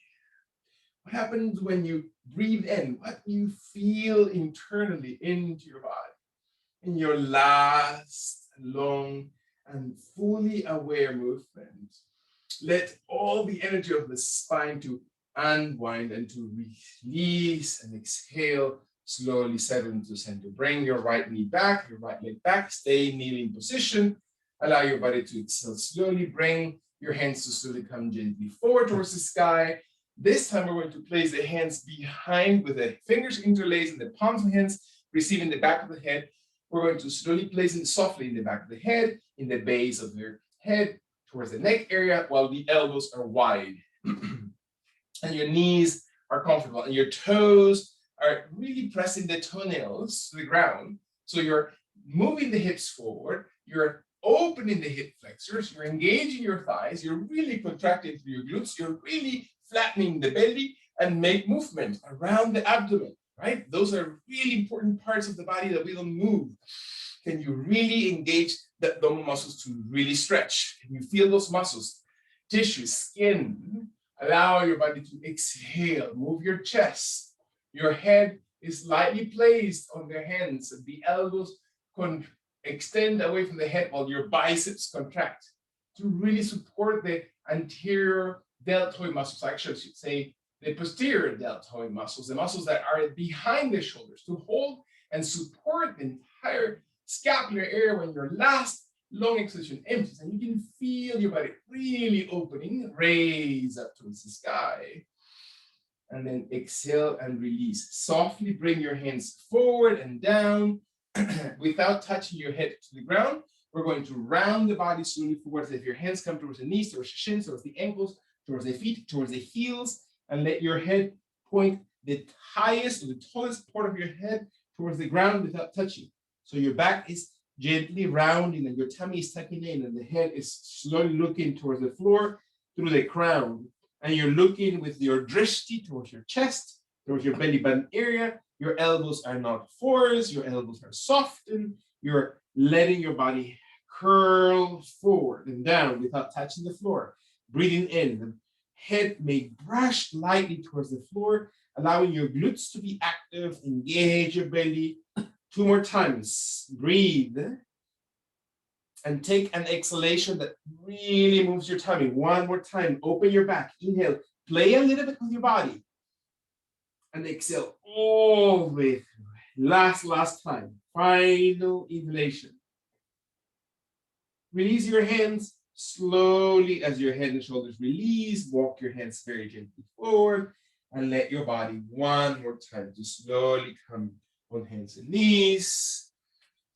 What happens when you breathe in? What do you feel internally into your body? In your last long and fully aware movement, let all the energy of the spine to unwind and to release and exhale, slowly settle into center. Bring your right knee back, your right leg back, stay in kneeling position. Allow your body to exhale slowly. Bring your hands to slowly come gently forward towards the sky. This time we're going to place the hands behind with the fingers interlaced in the palms of the hands, receiving the back of the head. We're going to slowly place it softly in the back of the head, in the base of your head, towards the neck area, while the elbows are wide. And your knees are comfortable, and your toes are really pressing the toenails to the ground. So you're moving the hips forward, you're opening the hip flexors, you're engaging your thighs, you're really contracting through your glutes, you're really flattening the belly and make movement around the abdomen, right? Those are really important parts of the body that we don't move. Can you really engage the abdominal muscles to really stretch? Can you feel those muscles, tissue, skin? Allow your body to exhale, move your chest. Your head is lightly placed on the hands, and the elbows extend away from the head while your biceps contract to really support the anterior deltoid muscles. Actually, I should say the posterior deltoid muscles, the muscles that are behind the shoulders, to hold and support the entire scapular area when your last long exhalation empties, and you can feel your body really opening. Raise up towards the sky, and then exhale and release. Softly bring your hands forward and down without touching your head to the ground. We're going to round the body slowly forward. If your hands come towards the knees, towards the shins, towards the ankles, towards the feet, towards the heels, and let your head point the highest or the tallest part of your head towards the ground without touching. So your back is gently rounding and your tummy is tucking in, and the head is slowly looking towards the floor through the crown. And you're looking with your drishti towards your chest, towards your belly button area. Your elbows are not forced, your elbows are softened. You're letting your body curl forward and down without touching the floor. Breathing in, the head may brush lightly towards the floor, allowing your glutes to be active. Engage your belly. 2 more times. Breathe. And take an exhalation that really moves your tummy. 1 more time. Open your back. Inhale. Play a little bit with your body. And exhale all the way through. Last time. Final inhalation. Release your hands slowly as your head and shoulders release. Walk your hands very gently forward. And let your body 1 more time to slowly come on hands and knees.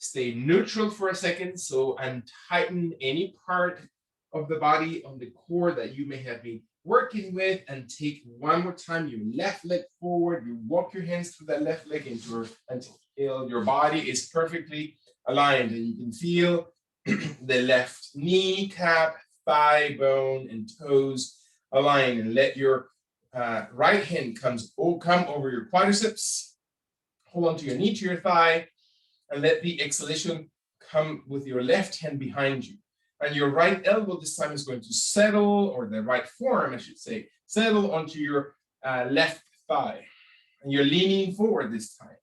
Stay neutral for a second, so untighten any part of the body on the core that you may have been working with, and take 1 more time your left leg forward. You walk your hands through that left leg until your body is perfectly aligned, and you can feel the left kneecap, thigh bone, and toes align, and let your right hand come over your quadriceps. Hold on to your knee, to your thigh, and let the exhalation come with your left hand behind you. And your right elbow this time is going to settle, or the right forearm, I should say, settle onto your left thigh. And you're leaning forward this time.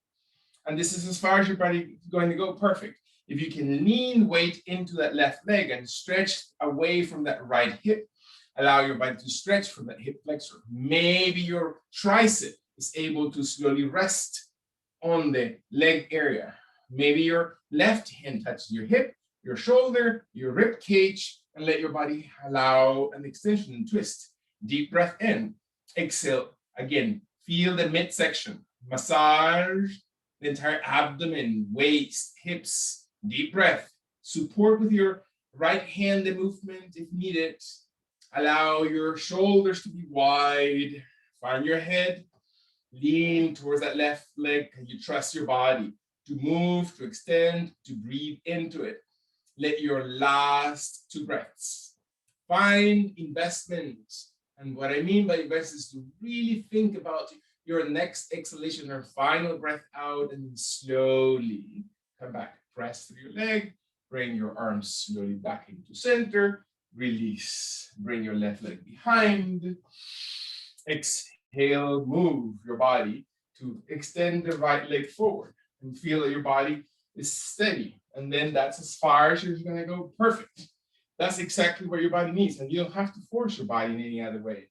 And this is as far as your body is going to go. Perfect. If you can lean weight into that left leg and stretch away from that right hip, allow your body to stretch from that hip flexor. Maybe your tricep is able to slowly rest on the leg area. Maybe your left hand touches your hip, your shoulder, your rib cage, and let your body allow an extension and twist. Deep breath in. Exhale. Again, feel the midsection. Massage the entire abdomen, waist, hips. Deep breath. Support with your right-handed movement if needed. Allow your shoulders to be wide. Find your head. Lean towards that left leg. And you trust your body to move, to extend, to breathe into it. Let your last 2 breaths find investment. And what I mean by investment is to really think about your next exhalation or final breath out, and then slowly come back. Press through your leg, bring your arms slowly back into center, release. Bring your left leg behind. Exhale, move your body to extend the right leg forward and feel that your body is steady. And then that's as far as you're going to go. Perfect. That's exactly what your body needs. And you don't have to force your body in any other way.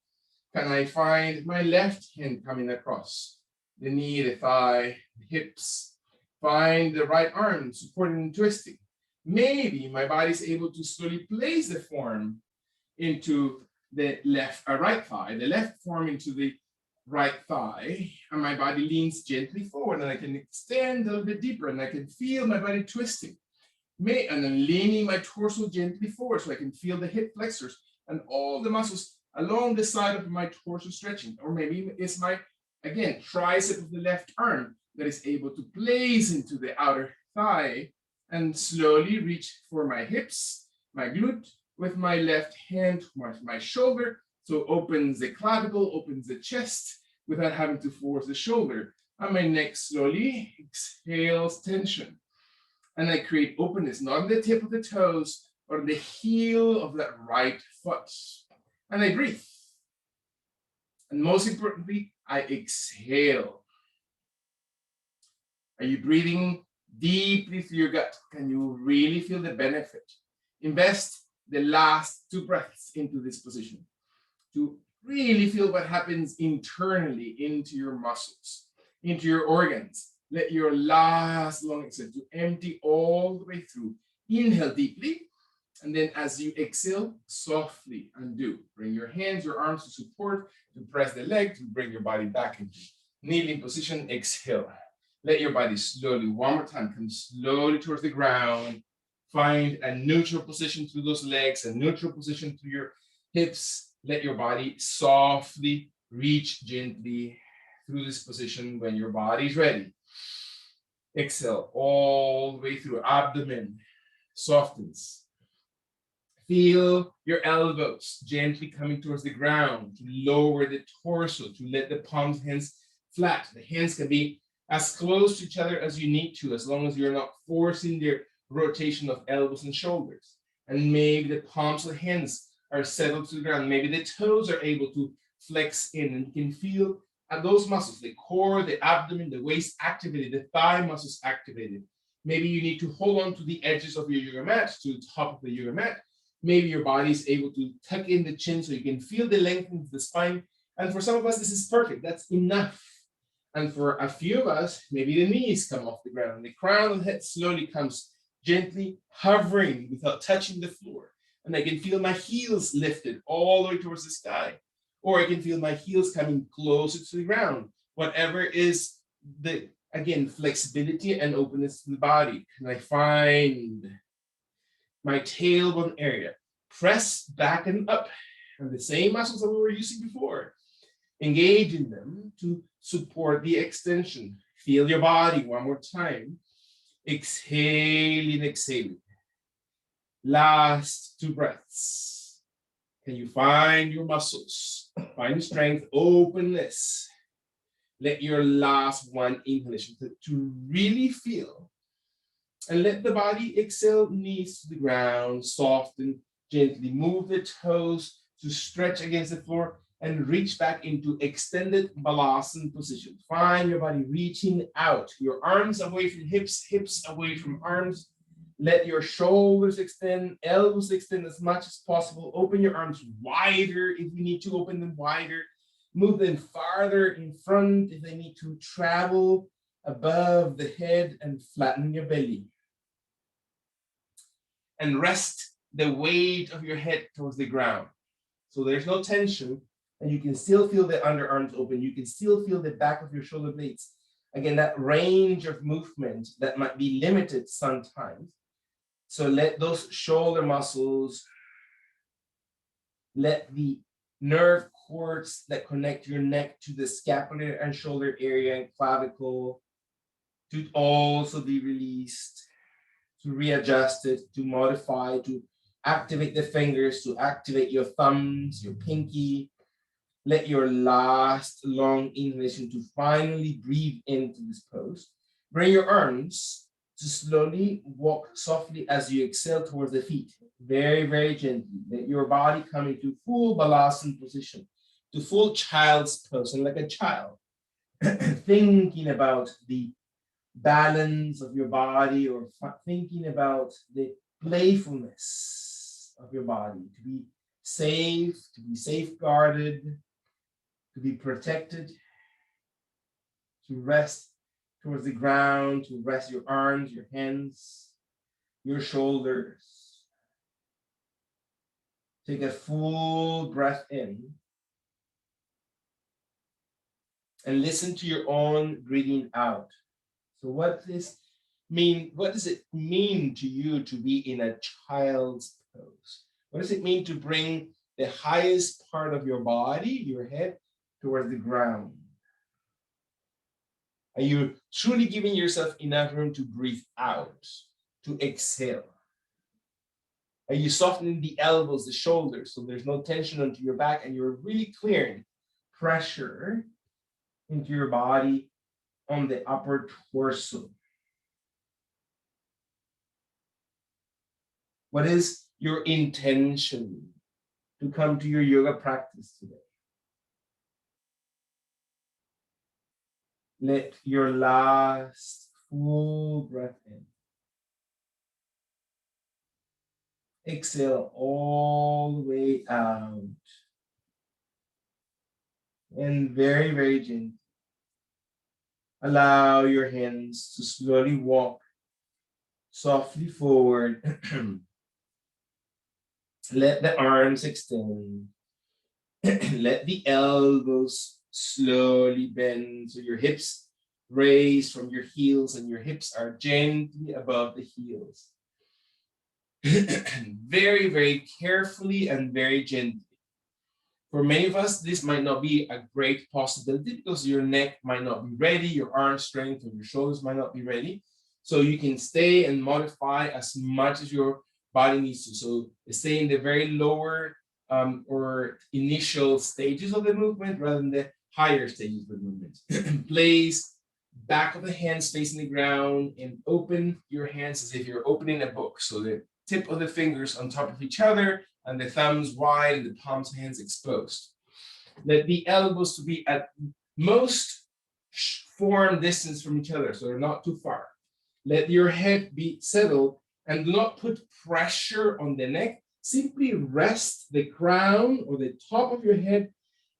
Can I find my left hand coming across the knee, the thigh, the hips? Find the right arm supporting and twisting. Maybe my body is able to slowly place the form into the right thigh, the left form into the right thigh, and my body leans gently forward, and I can extend a little bit deeper, and I can feel my body twisting. And then leaning my torso gently forward so I can feel the hip flexors and all the muscles along the side of my torso stretching. Or maybe it's my, again, tricep of the left arm that is able to place into the outer thigh and slowly reach for my hips, my glute, with my left hand towards my shoulder. So opens the clavicle, opens the chest without having to force the shoulder. And my neck slowly exhales tension. And I create openness, not on the tip of the toes, but on the heel of that right foot. And I breathe. And most importantly, I exhale. Are you breathing deeply through your gut? Can you really feel the benefit? Invest the last 2 breaths into this position to really feel what happens internally into your muscles, into your organs. Let your last long exhale to empty all the way through. Inhale deeply, and then as you exhale, softly undo. Bring your hands, your arms to support, to press the leg, to bring your body back into kneeling position. Exhale. Let your body slowly, one more time, come slowly towards the ground. Find a neutral position through those legs, a neutral position through your hips. Let your body softly reach gently through this position when your body is ready. Exhale all the way through. Abdomen softens. Feel your elbows gently coming towards the ground to lower the torso, to let the palms, hands flat. The hands can be as close to each other as you need to, as long as you're not forcing their rotation of elbows and shoulders. And maybe the palms of the hands are settled to the ground. Maybe the toes are able to flex in, and you can feel those muscles, the core, the abdomen, the waist activated, the thigh muscles activated. Maybe you need to hold on to the edges of your yoga mat, to the top of the yoga mat. Maybe your body is able to tuck in the chin so you can feel the length of the spine. And for some of us, this is perfect. That's enough. And for a few of us, maybe the knees come off the ground. The crown of the head slowly comes gently hovering without touching the floor. And I can feel my heels lifted all the way towards the sky. Or I can feel my heels coming closer to the ground. Whatever is the, again, flexibility and openness to the body. And I find my tailbone area. Press back and up. And the same muscles that we were using before. Engage in them to support the extension. Feel your body one more time. Exhaling, exhaling. Last 2 breaths. Can you find your muscles? Find strength, openness. Let your last one inhalation to really feel. And let the body exhale, knees to the ground, soften, gently move the toes to stretch against the floor and reach back into extended balasana position. Find your body reaching out, your arms away from hips, hips away from arms. Let your shoulders extend, elbows extend as much as possible. Open your arms wider if you need to open them wider. Move them farther in front if they need to travel above the head, and flatten your belly. And rest the weight of your head towards the ground. So there's no tension, and you can still feel the underarms open. You can still feel the back of your shoulder blades. Again, that range of movement that might be limited sometimes. So let those shoulder muscles, let the nerve cords that connect your neck to the scapular and shoulder area and clavicle to also be released, to readjust it, to modify, to activate the fingers, to activate your thumbs, your pinky. Let your last long inhalation to finally breathe into this pose. Bring your arms to slowly walk softly as you exhale towards the feet. Very, very gently. Let your body come into full balasana position, to full child's pose, and like a child, thinking about the balance of your body or thinking about the playfulness of your body, to be safe, to be safeguarded, to be protected, to rest towards the ground, to rest your arms, your hands, your shoulders. Take a full breath in and listen to your own breathing out. So what does it mean to you to be in a child's pose? What does it mean to bring the highest part of your body, your head, towards the ground? Are you truly giving yourself enough room to breathe out, to exhale? Are you softening the elbows, the shoulders, so there's no tension onto your back and you're really clearing pressure into your body on the upper torso? What is your intention to come to your yoga practice today? Let your last full breath in. Exhale all the way out. And very, very gently, allow your hands to slowly walk softly forward. Let the arms extend. Let the elbows slowly bend so your hips raise from your heels and your hips are gently above the heels. Very, very carefully and very gently. For many of us, this might not be a great possibility because your neck might not be ready, your arm strength and your shoulders might not be ready. So you can stay and modify as much as your body needs to. So stay in the very lower or initial stages of the movement rather than the higher stages of the movement. Place back of the hands facing the ground and open your hands as if you're opening a book. So the tip of the fingers on top of each other and the thumbs wide and the palms of hands exposed. Let the elbows to be at most forearm distance from each other, so they're not too far. Let your head be settled and do not put pressure on the neck. Simply rest the crown or the top of your head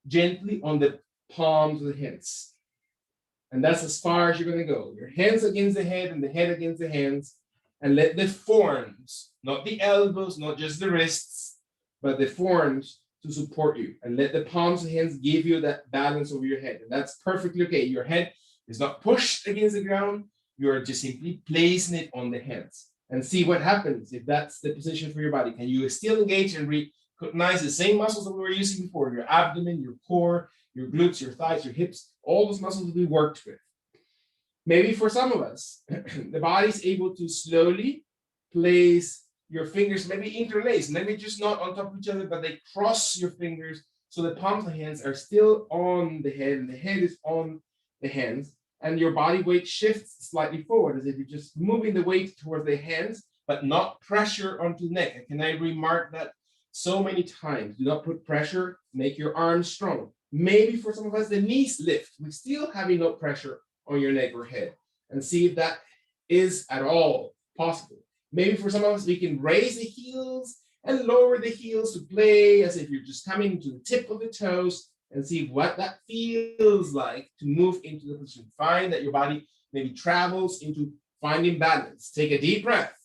gently on the palms of the hands. And that's as far as you're going to go. Your hands against the head and the head against the hands. And let the forearms, not the elbows, not just the wrists, but the forearms to support you. And let the palms of the hands give you that balance over your head. And that's perfectly okay. Your head is not pushed against the ground. You're just simply placing it on the hands. And see what happens if that's the position for your body. Can you still engage and recognize the same muscles that we were using before? Your abdomen, your core, your glutes, your thighs, your hips, all those muscles that we worked with. Maybe for some of us, the body's able to slowly place your fingers, maybe interlace, maybe just not on top of each other, but they cross your fingers so the palms of the hands are still on the head and the head is on the hands. And your body weight shifts slightly forward as if you're just moving the weight towards the hands, but not pressure onto the neck. Can I remark that so many times? Do not put pressure, make your arms strong. Maybe for some of us, the knees lift. We still have no pressure on your neck or head, and see if that is at all possible. Maybe for some of us, we can raise the heels and lower the heels to play as if you're just coming to the tip of the toes and see what that feels like to move into the position. Find that your body maybe travels into finding balance. Take a deep breath.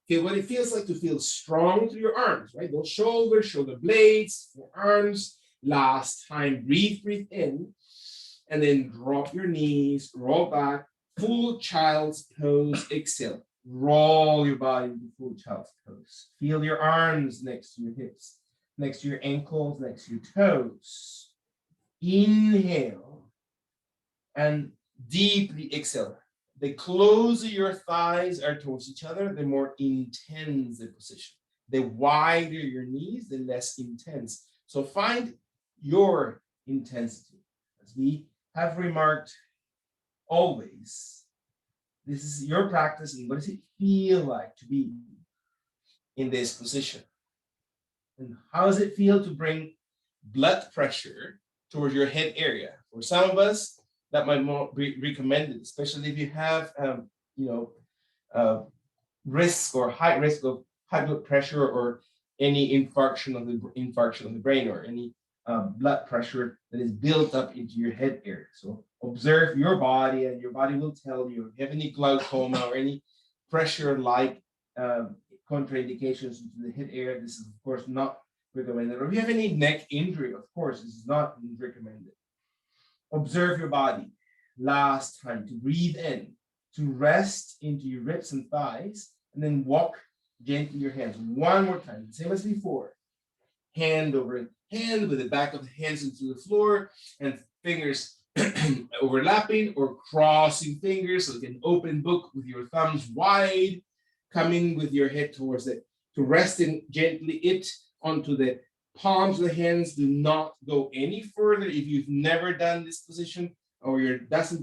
Feel what it feels like to feel strong through your arms, right? Those shoulders, shoulder blades, forearms. Last time, breathe in. And then drop your knees, roll back, full child's pose, exhale. Roll your body into full child's pose. Feel your arms next to your hips, next to your ankles, next to your toes. Inhale and deeply exhale. The closer your thighs are towards each other, the more intense the position. The wider your knees, the less intense. So find your intensity. As we have remarked always, this is your practice, and what does it feel like to be in this position? And how does it feel to bring blood pressure towards your head area? For some of us, that might be recommended, especially if you have, you know, risk or high risk of high blood pressure or any infarction of the brain or any blood pressure that is built up into your head area. So observe your body, and your body will tell you if you have any glaucoma or any pressure-like contraindications into the head area. This is, of course, not recommended. Or if you have any neck injury, of course, this is not recommended. Observe your body. Last time, to breathe in, to rest into your ribs and thighs, and then walk gently your hands. One more time, same as before. Hand over hand with the back of the hands into the floor and fingers overlapping or crossing fingers, like an open book with your thumbs wide, coming with your head towards it, to resting gently it onto the palms of the hands. Do not go any further if you've never done this position or your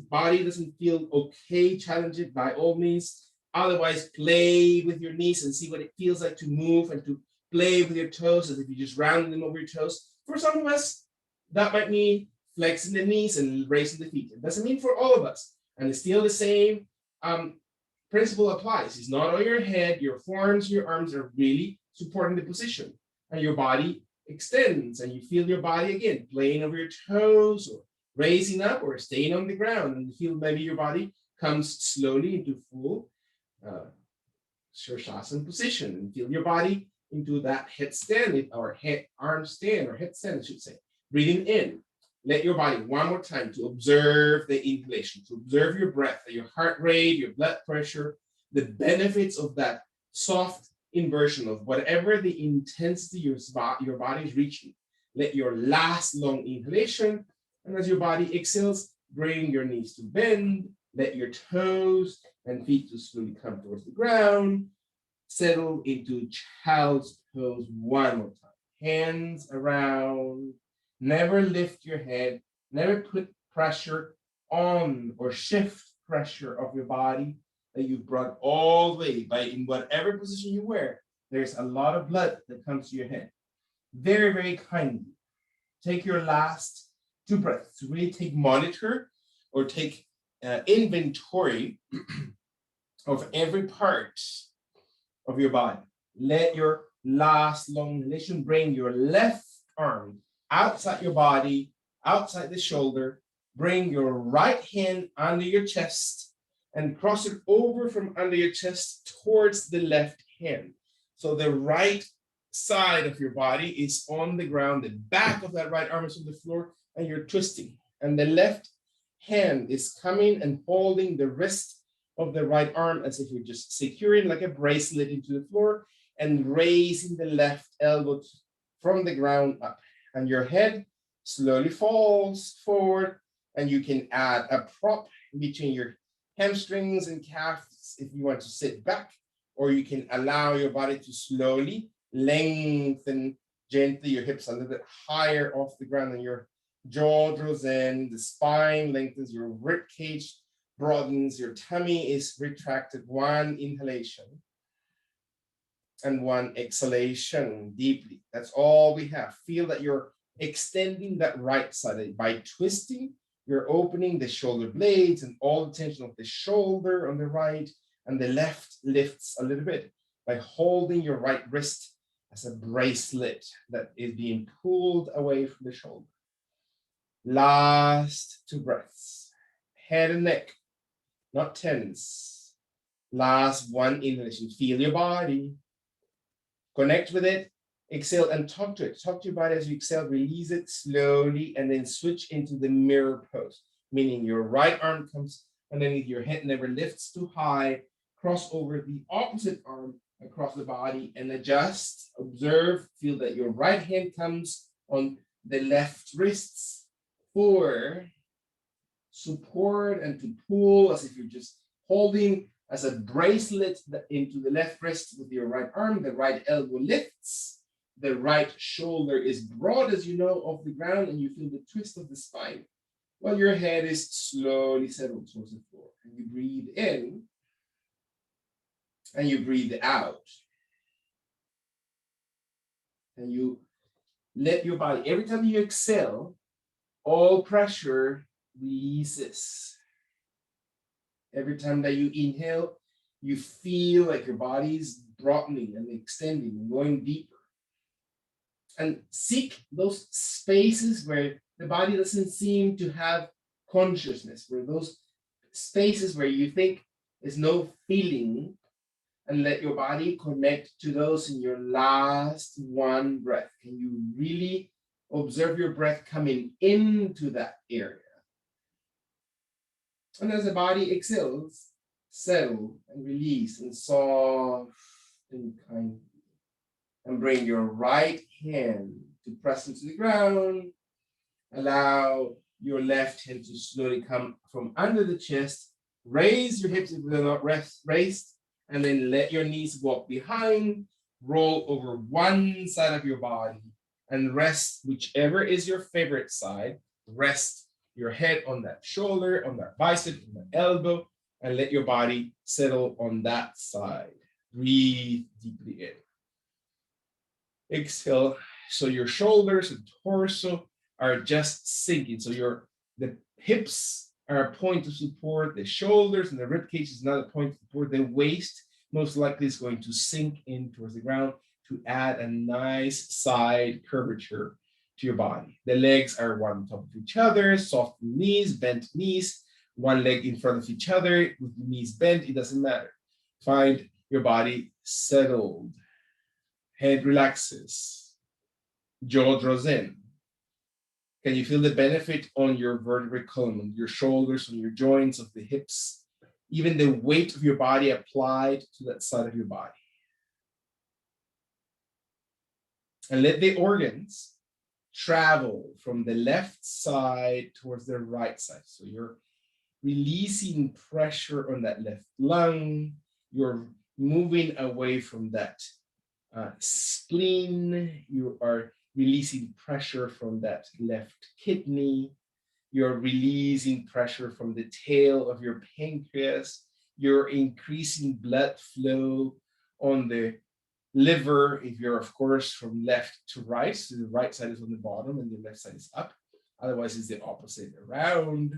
body doesn't feel okay. Challenge it by all means. Otherwise, play with your knees and see what it feels like to move and to play with your toes as if you just round them over your toes. For some of us, that might mean flexing the knees and raising the feet. It doesn't mean for all of us. And it's still the same principle applies. It's not on your head. Your forearms, your arms are really supporting the position. And your body extends and you feel your body again playing over your toes or raising up or staying on the ground, and you feel maybe your body comes slowly into full Shirshasana position, and feel your body into that headstand or head arm stand or headstand, I should say. Breathing in, let your body one more time to observe the inhalation, to observe your breath, your heart rate, your blood pressure, the benefits of that soft inversion of whatever the intensity your body is reaching. Let your last long inhalation, and as your body exhales, bring your knees to bend, let your toes and feet to slowly come towards the ground. Settle into child's pose one more time. Hands around, never lift your head, never put pressure on or shift pressure of your body that you've brought all the way by in whatever position you wear. There's a lot of blood that comes to your head. Very, very kindly, take your last 2 breaths. Really monitor or take inventory of every part of your body. Let your last long inhalation bring your left arm outside your body, outside the shoulder. Bring your right hand under your chest and cross it over from under your chest towards the left hand. So the right side of your body is on the ground, the back of that right arm is on the floor, and you're twisting. And the left hand is coming and holding the wrist of the right arm as if you're just securing like a bracelet into the floor and raising the left elbow from the ground up. And your head slowly falls forward, and you can add a prop between your hamstrings and calves if you want to sit back, or you can allow your body to slowly lengthen gently your hips a little bit higher off the ground, and your jaw draws in, the spine lengthens, your rib cage broadens, your tummy is retracted. One inhalation and one exhalation deeply. That's all we have. Feel that you're extending that right side. By twisting, you're opening the shoulder blades and all the tension of the shoulder on the right, and the left lifts a little bit by holding your right wrist as a bracelet that is being pulled away from the shoulder. Last 2 breaths. Head and neck, not tense. Last one inhalation. Feel your body. Connect with it. Exhale and talk to it. Talk to your body as you exhale. Release it slowly and then switch into the mirror pose, meaning your right arm comes underneath your head, never lifts too high. cross over the opposite arm across the body and adjust, observe, feel that your right hand comes on the left wrists for support and to pull as if you're just holding as a bracelet into the left wrist with your right arm. The right elbow lifts. The right shoulder is broad, as you know, off the ground, and you feel the twist of the spine while your head is slowly settled towards the floor. And you breathe in and you breathe out. And you let your body, every time you exhale, all pressure releases. Every time that you inhale, you feel like your body is broadening and extending and going deeper. And seek those spaces where the body doesn't seem to have consciousness, where those spaces where you think there's no feeling, and let your body connect to those in your last one breath. Can you really observe your breath coming into that area? And as the body exhales, settle and release and soft and kind. And bring your right hand to press into the ground. Allow your left hand to slowly come from under the chest. Raise your hips if they're not raised, and then let your knees walk behind. Roll over one side of your body and rest whichever is your favorite side. Rest your head on that shoulder, on that bicep, on that elbow, and let your body settle on that side. Breathe deeply in. Exhale, so your shoulders and torso are just sinking. So the hips are a point of support, the shoulders and the rib cage is not a point of support. The waist most likely is going to sink in towards the ground to add a nice side curvature to your body. The legs are one on top of each other, soft knees, bent knees, one leg in front of each other with the knees bent, it doesn't matter. Find your body settled. Head relaxes, jaw draws in. Can you feel the benefit on your vertebrae column, on your shoulders, on your joints of the hips, even the weight of your body applied to that side of your body? And let the organs travel from the left side towards the right side. So you're releasing pressure on that left lung. You're moving away from that spleen, you are releasing pressure from that left kidney, you're releasing pressure from the tail of your pancreas, you're increasing blood flow on the liver, if you're, of course, from left to right, so the right side is on the bottom and the left side is up, otherwise it's the opposite around.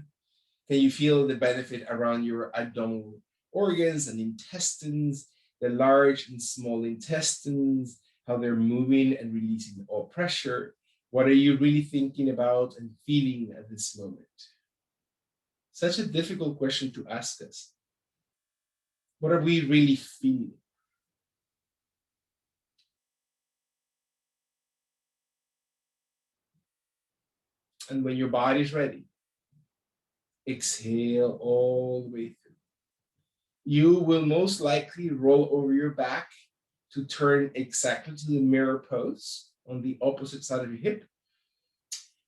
Can you feel the benefit around your abdominal organs and intestines, the large and small intestines, how they're moving and releasing all pressure? What are you really thinking about and feeling at this moment? Such a difficult question to ask us. What are we really feeling? And when your body's ready, exhale all the way through. You will most likely roll over your back to turn exactly to the mirror pose on the opposite side of your hip.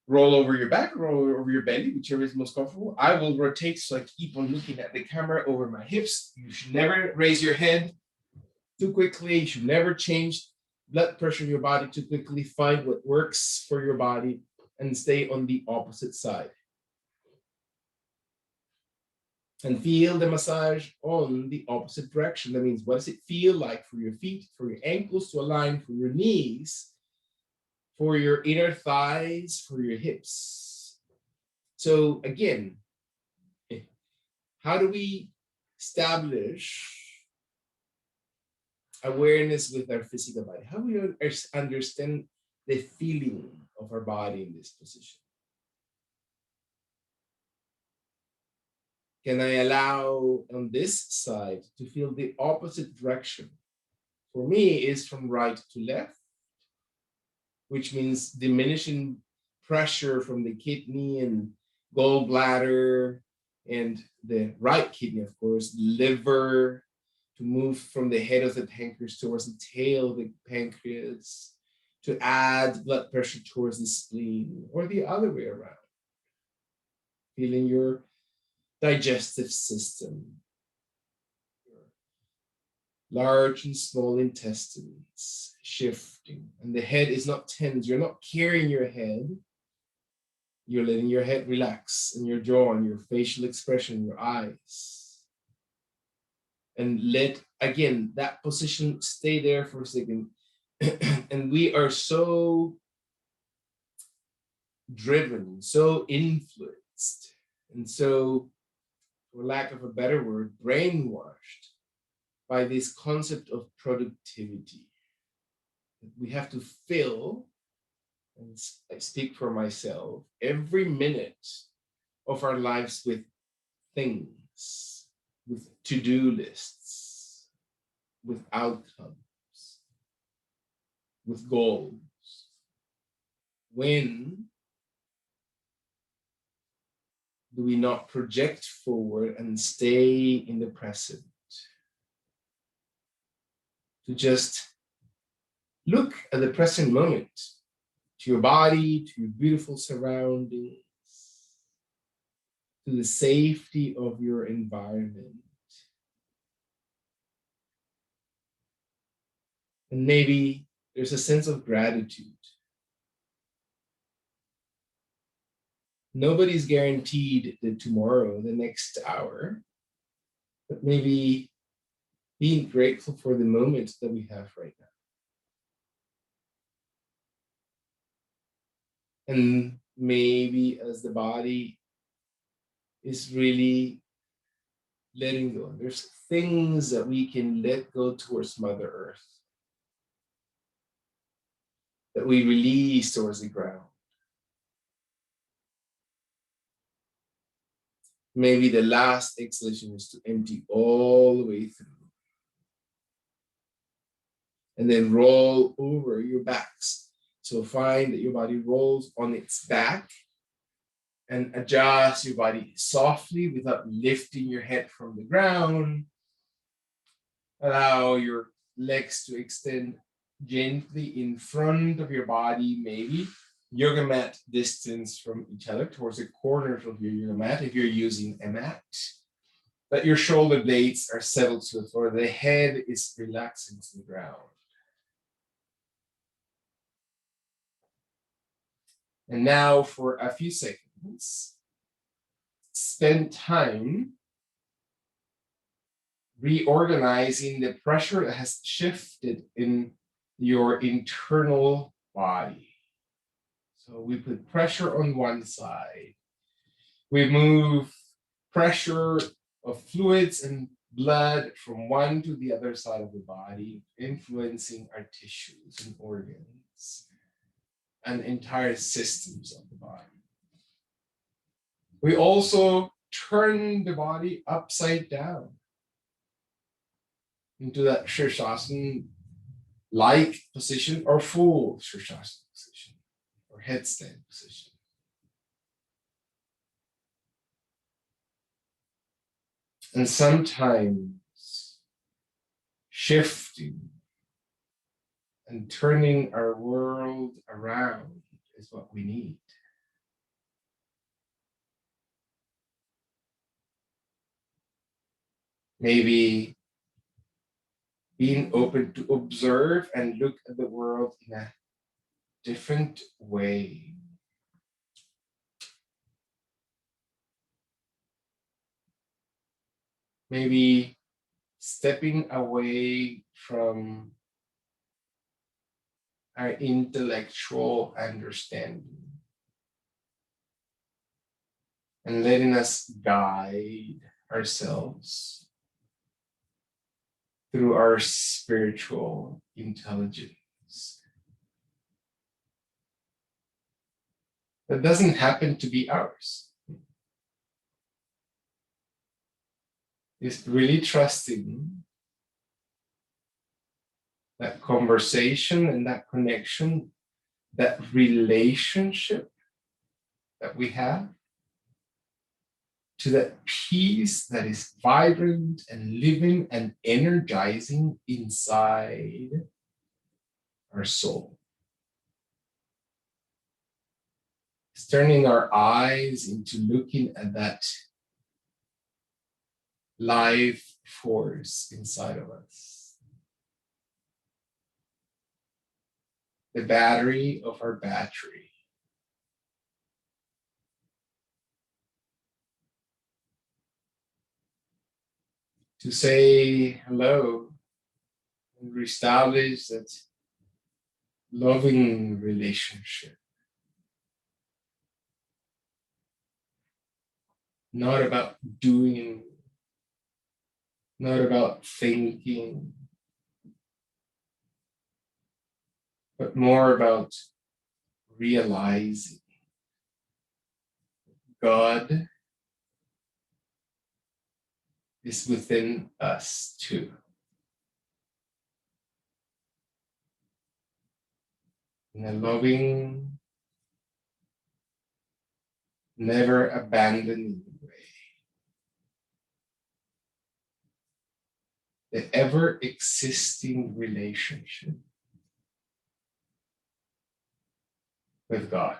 Roll over your back, roll over your belly, whichever is most comfortable. I will rotate so I keep on looking at the camera over my hips. You should never raise your head too quickly. You should never change blood pressure in your body too quickly. Find what works for your body and stay on the opposite side. And feel the massage on the opposite direction. That means, what does it feel like for your feet, for your ankles to align, for your knees, for your inner thighs, for your hips? So again, how do we establish awareness with our physical body? How do we understand the feeling of our body in this position? Can I allow on this side to feel the opposite direction? For me, is from right to left, which means diminishing pressure from the kidney and gallbladder and the right kidney, of course, liver, to move from the head of the pancreas towards the tail of the pancreas, to add blood pressure towards the spleen, or the other way around. Feeling your digestive system, your large and small intestines shifting, and the head is not tense. You're not carrying your head. You're letting your head relax, and your jaw and your facial expression, your eyes. And let, again, that position stay there for a second. And we are so driven, so influenced, and so, for lack of a better word, brainwashed by this concept of productivity. We have to fill, and I speak for myself, every minute of our lives with things, with to-do lists, with outcomes, with goals. When do we not project forward and stay in the present? To just look at the present moment, to your body, to your beautiful surroundings, to the safety of your environment. And maybe there's a sense of gratitude. Nobody's guaranteed the tomorrow, the next hour, but maybe being grateful for the moment that we have right now. And maybe as the body is really letting go, there's things that we can let go towards Mother Earth, that we release towards the ground. Maybe the last exhalation is to empty all the way through. And then roll over your backs. So find that your body rolls on its back, and adjust your body softly without lifting your head from the ground. Allow your legs to extend gently in front of your body, maybe yoga mat distance from each other towards the corners of your yoga mat if you're using a mat. That your shoulder blades are settled to the floor, the head is relaxing to the ground. And now for a few seconds, spend time reorganizing the pressure that has shifted in your internal body. So we put pressure on one side. We move pressure of fluids and blood from one to the other side of the body, influencing our tissues and organs and entire systems of the body. We also turn the body upside down into that Shirshasana-like position, or full Shirshasana position, or headstand position. And sometimes shifting and turning our world around is what we need. Maybe being open to observe and look at the world in a different way. Maybe stepping away from our intellectual understanding and letting us guide ourselves through our spiritual intelligence. That doesn't happen to be ours. It's really trusting that conversation and that connection, that relationship that we have to that peace that is vibrant and living and energizing inside our soul. It's turning our eyes into looking at that life force inside of us. The battery of our battery. To say hello and reestablish that loving relationship. Not about doing, not about thinking, but more about realizing God is within us too. In a loving, never abandoning way. The ever existing relationship with God.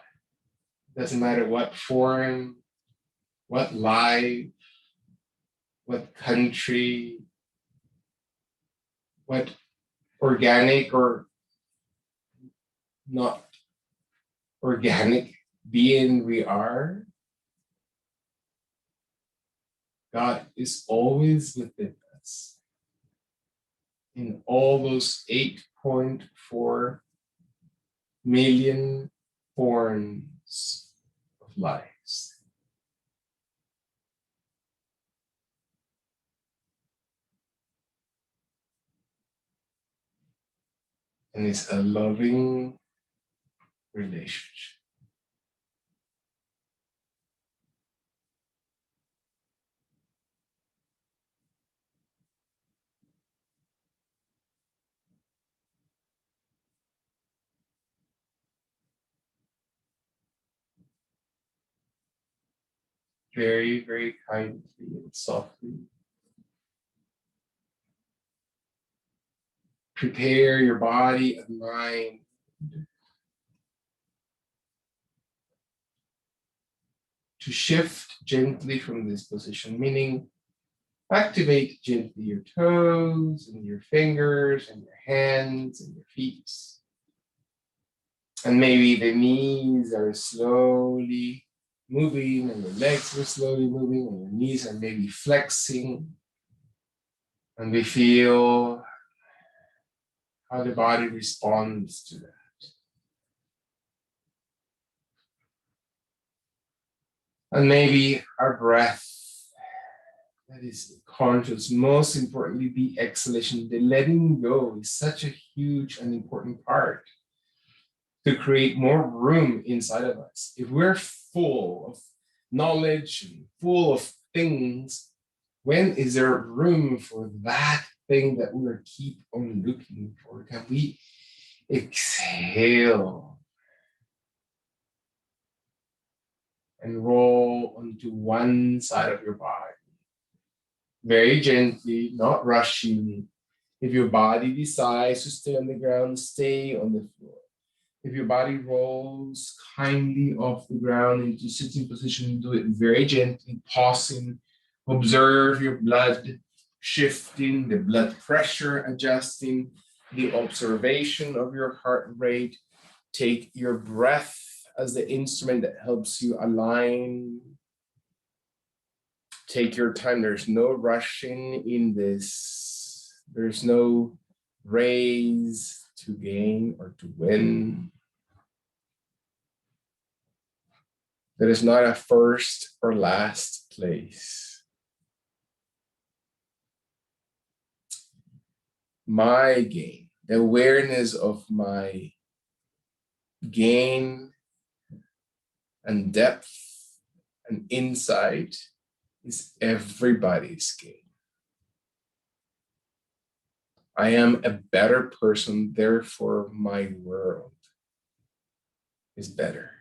Doesn't matter what form, what life, what country, what organic or not organic being we are. God is always within us. In all those 8.4 million forms of lives. And it's a loving relationship. Very, very kindly and softly. Prepare your body and mind to shift gently from this position, meaning activate gently your toes and your fingers and your hands and your feet. And maybe the knees are slowly moving and your legs are slowly moving and your knees are maybe flexing. And we feel how the body responds to that. And maybe our breath, that is conscious, most importantly, the exhalation, the letting go is such a huge and important part to create more room inside of us. If we're full of knowledge and full of things, when is there room for that thing that we keep on looking for? Can we exhale and roll onto one side of your body? Very gently, not rushing. If your body decides to stay on the ground, stay on the floor. If your body rolls kindly off the ground into sitting position, do it very gently, pausing. Observe your blood shifting, the blood pressure adjusting, the observation of your heart rate. Take your breath as the instrument that helps you align. Take your time. There's no rushing in this. There's no race to gain or to win. There is not a first or last place. My gain, the awareness of my gain and depth and insight is everybody's gain. I am a better person, therefore my world is better.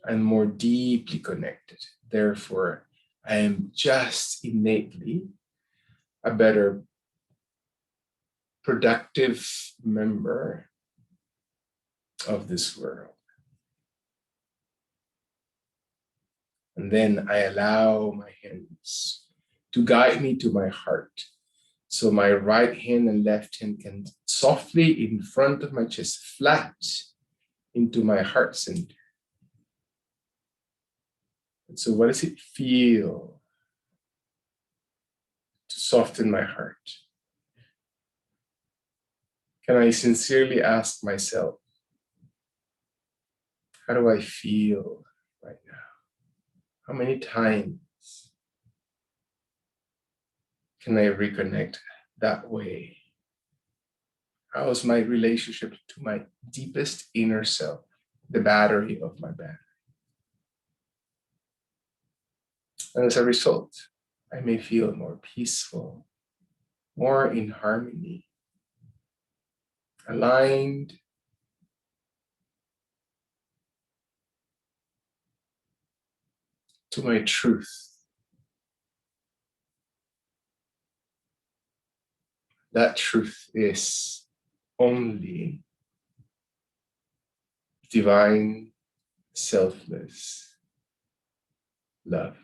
I'm more deeply connected, therefore I am just innately a better productive member of this world. And then I allow my hands to guide me to my heart. So my right hand and left hand can softly in front of my chest, flat into my heart center. And so what does it feel to soften my heart? Can I sincerely ask myself, how do I feel right now? How many times can I reconnect that way? How is my relationship to my deepest inner self, the battery of my battery? And as a result, I may feel more peaceful, more in harmony, aligned to my truth. That truth is only divine, selfless love.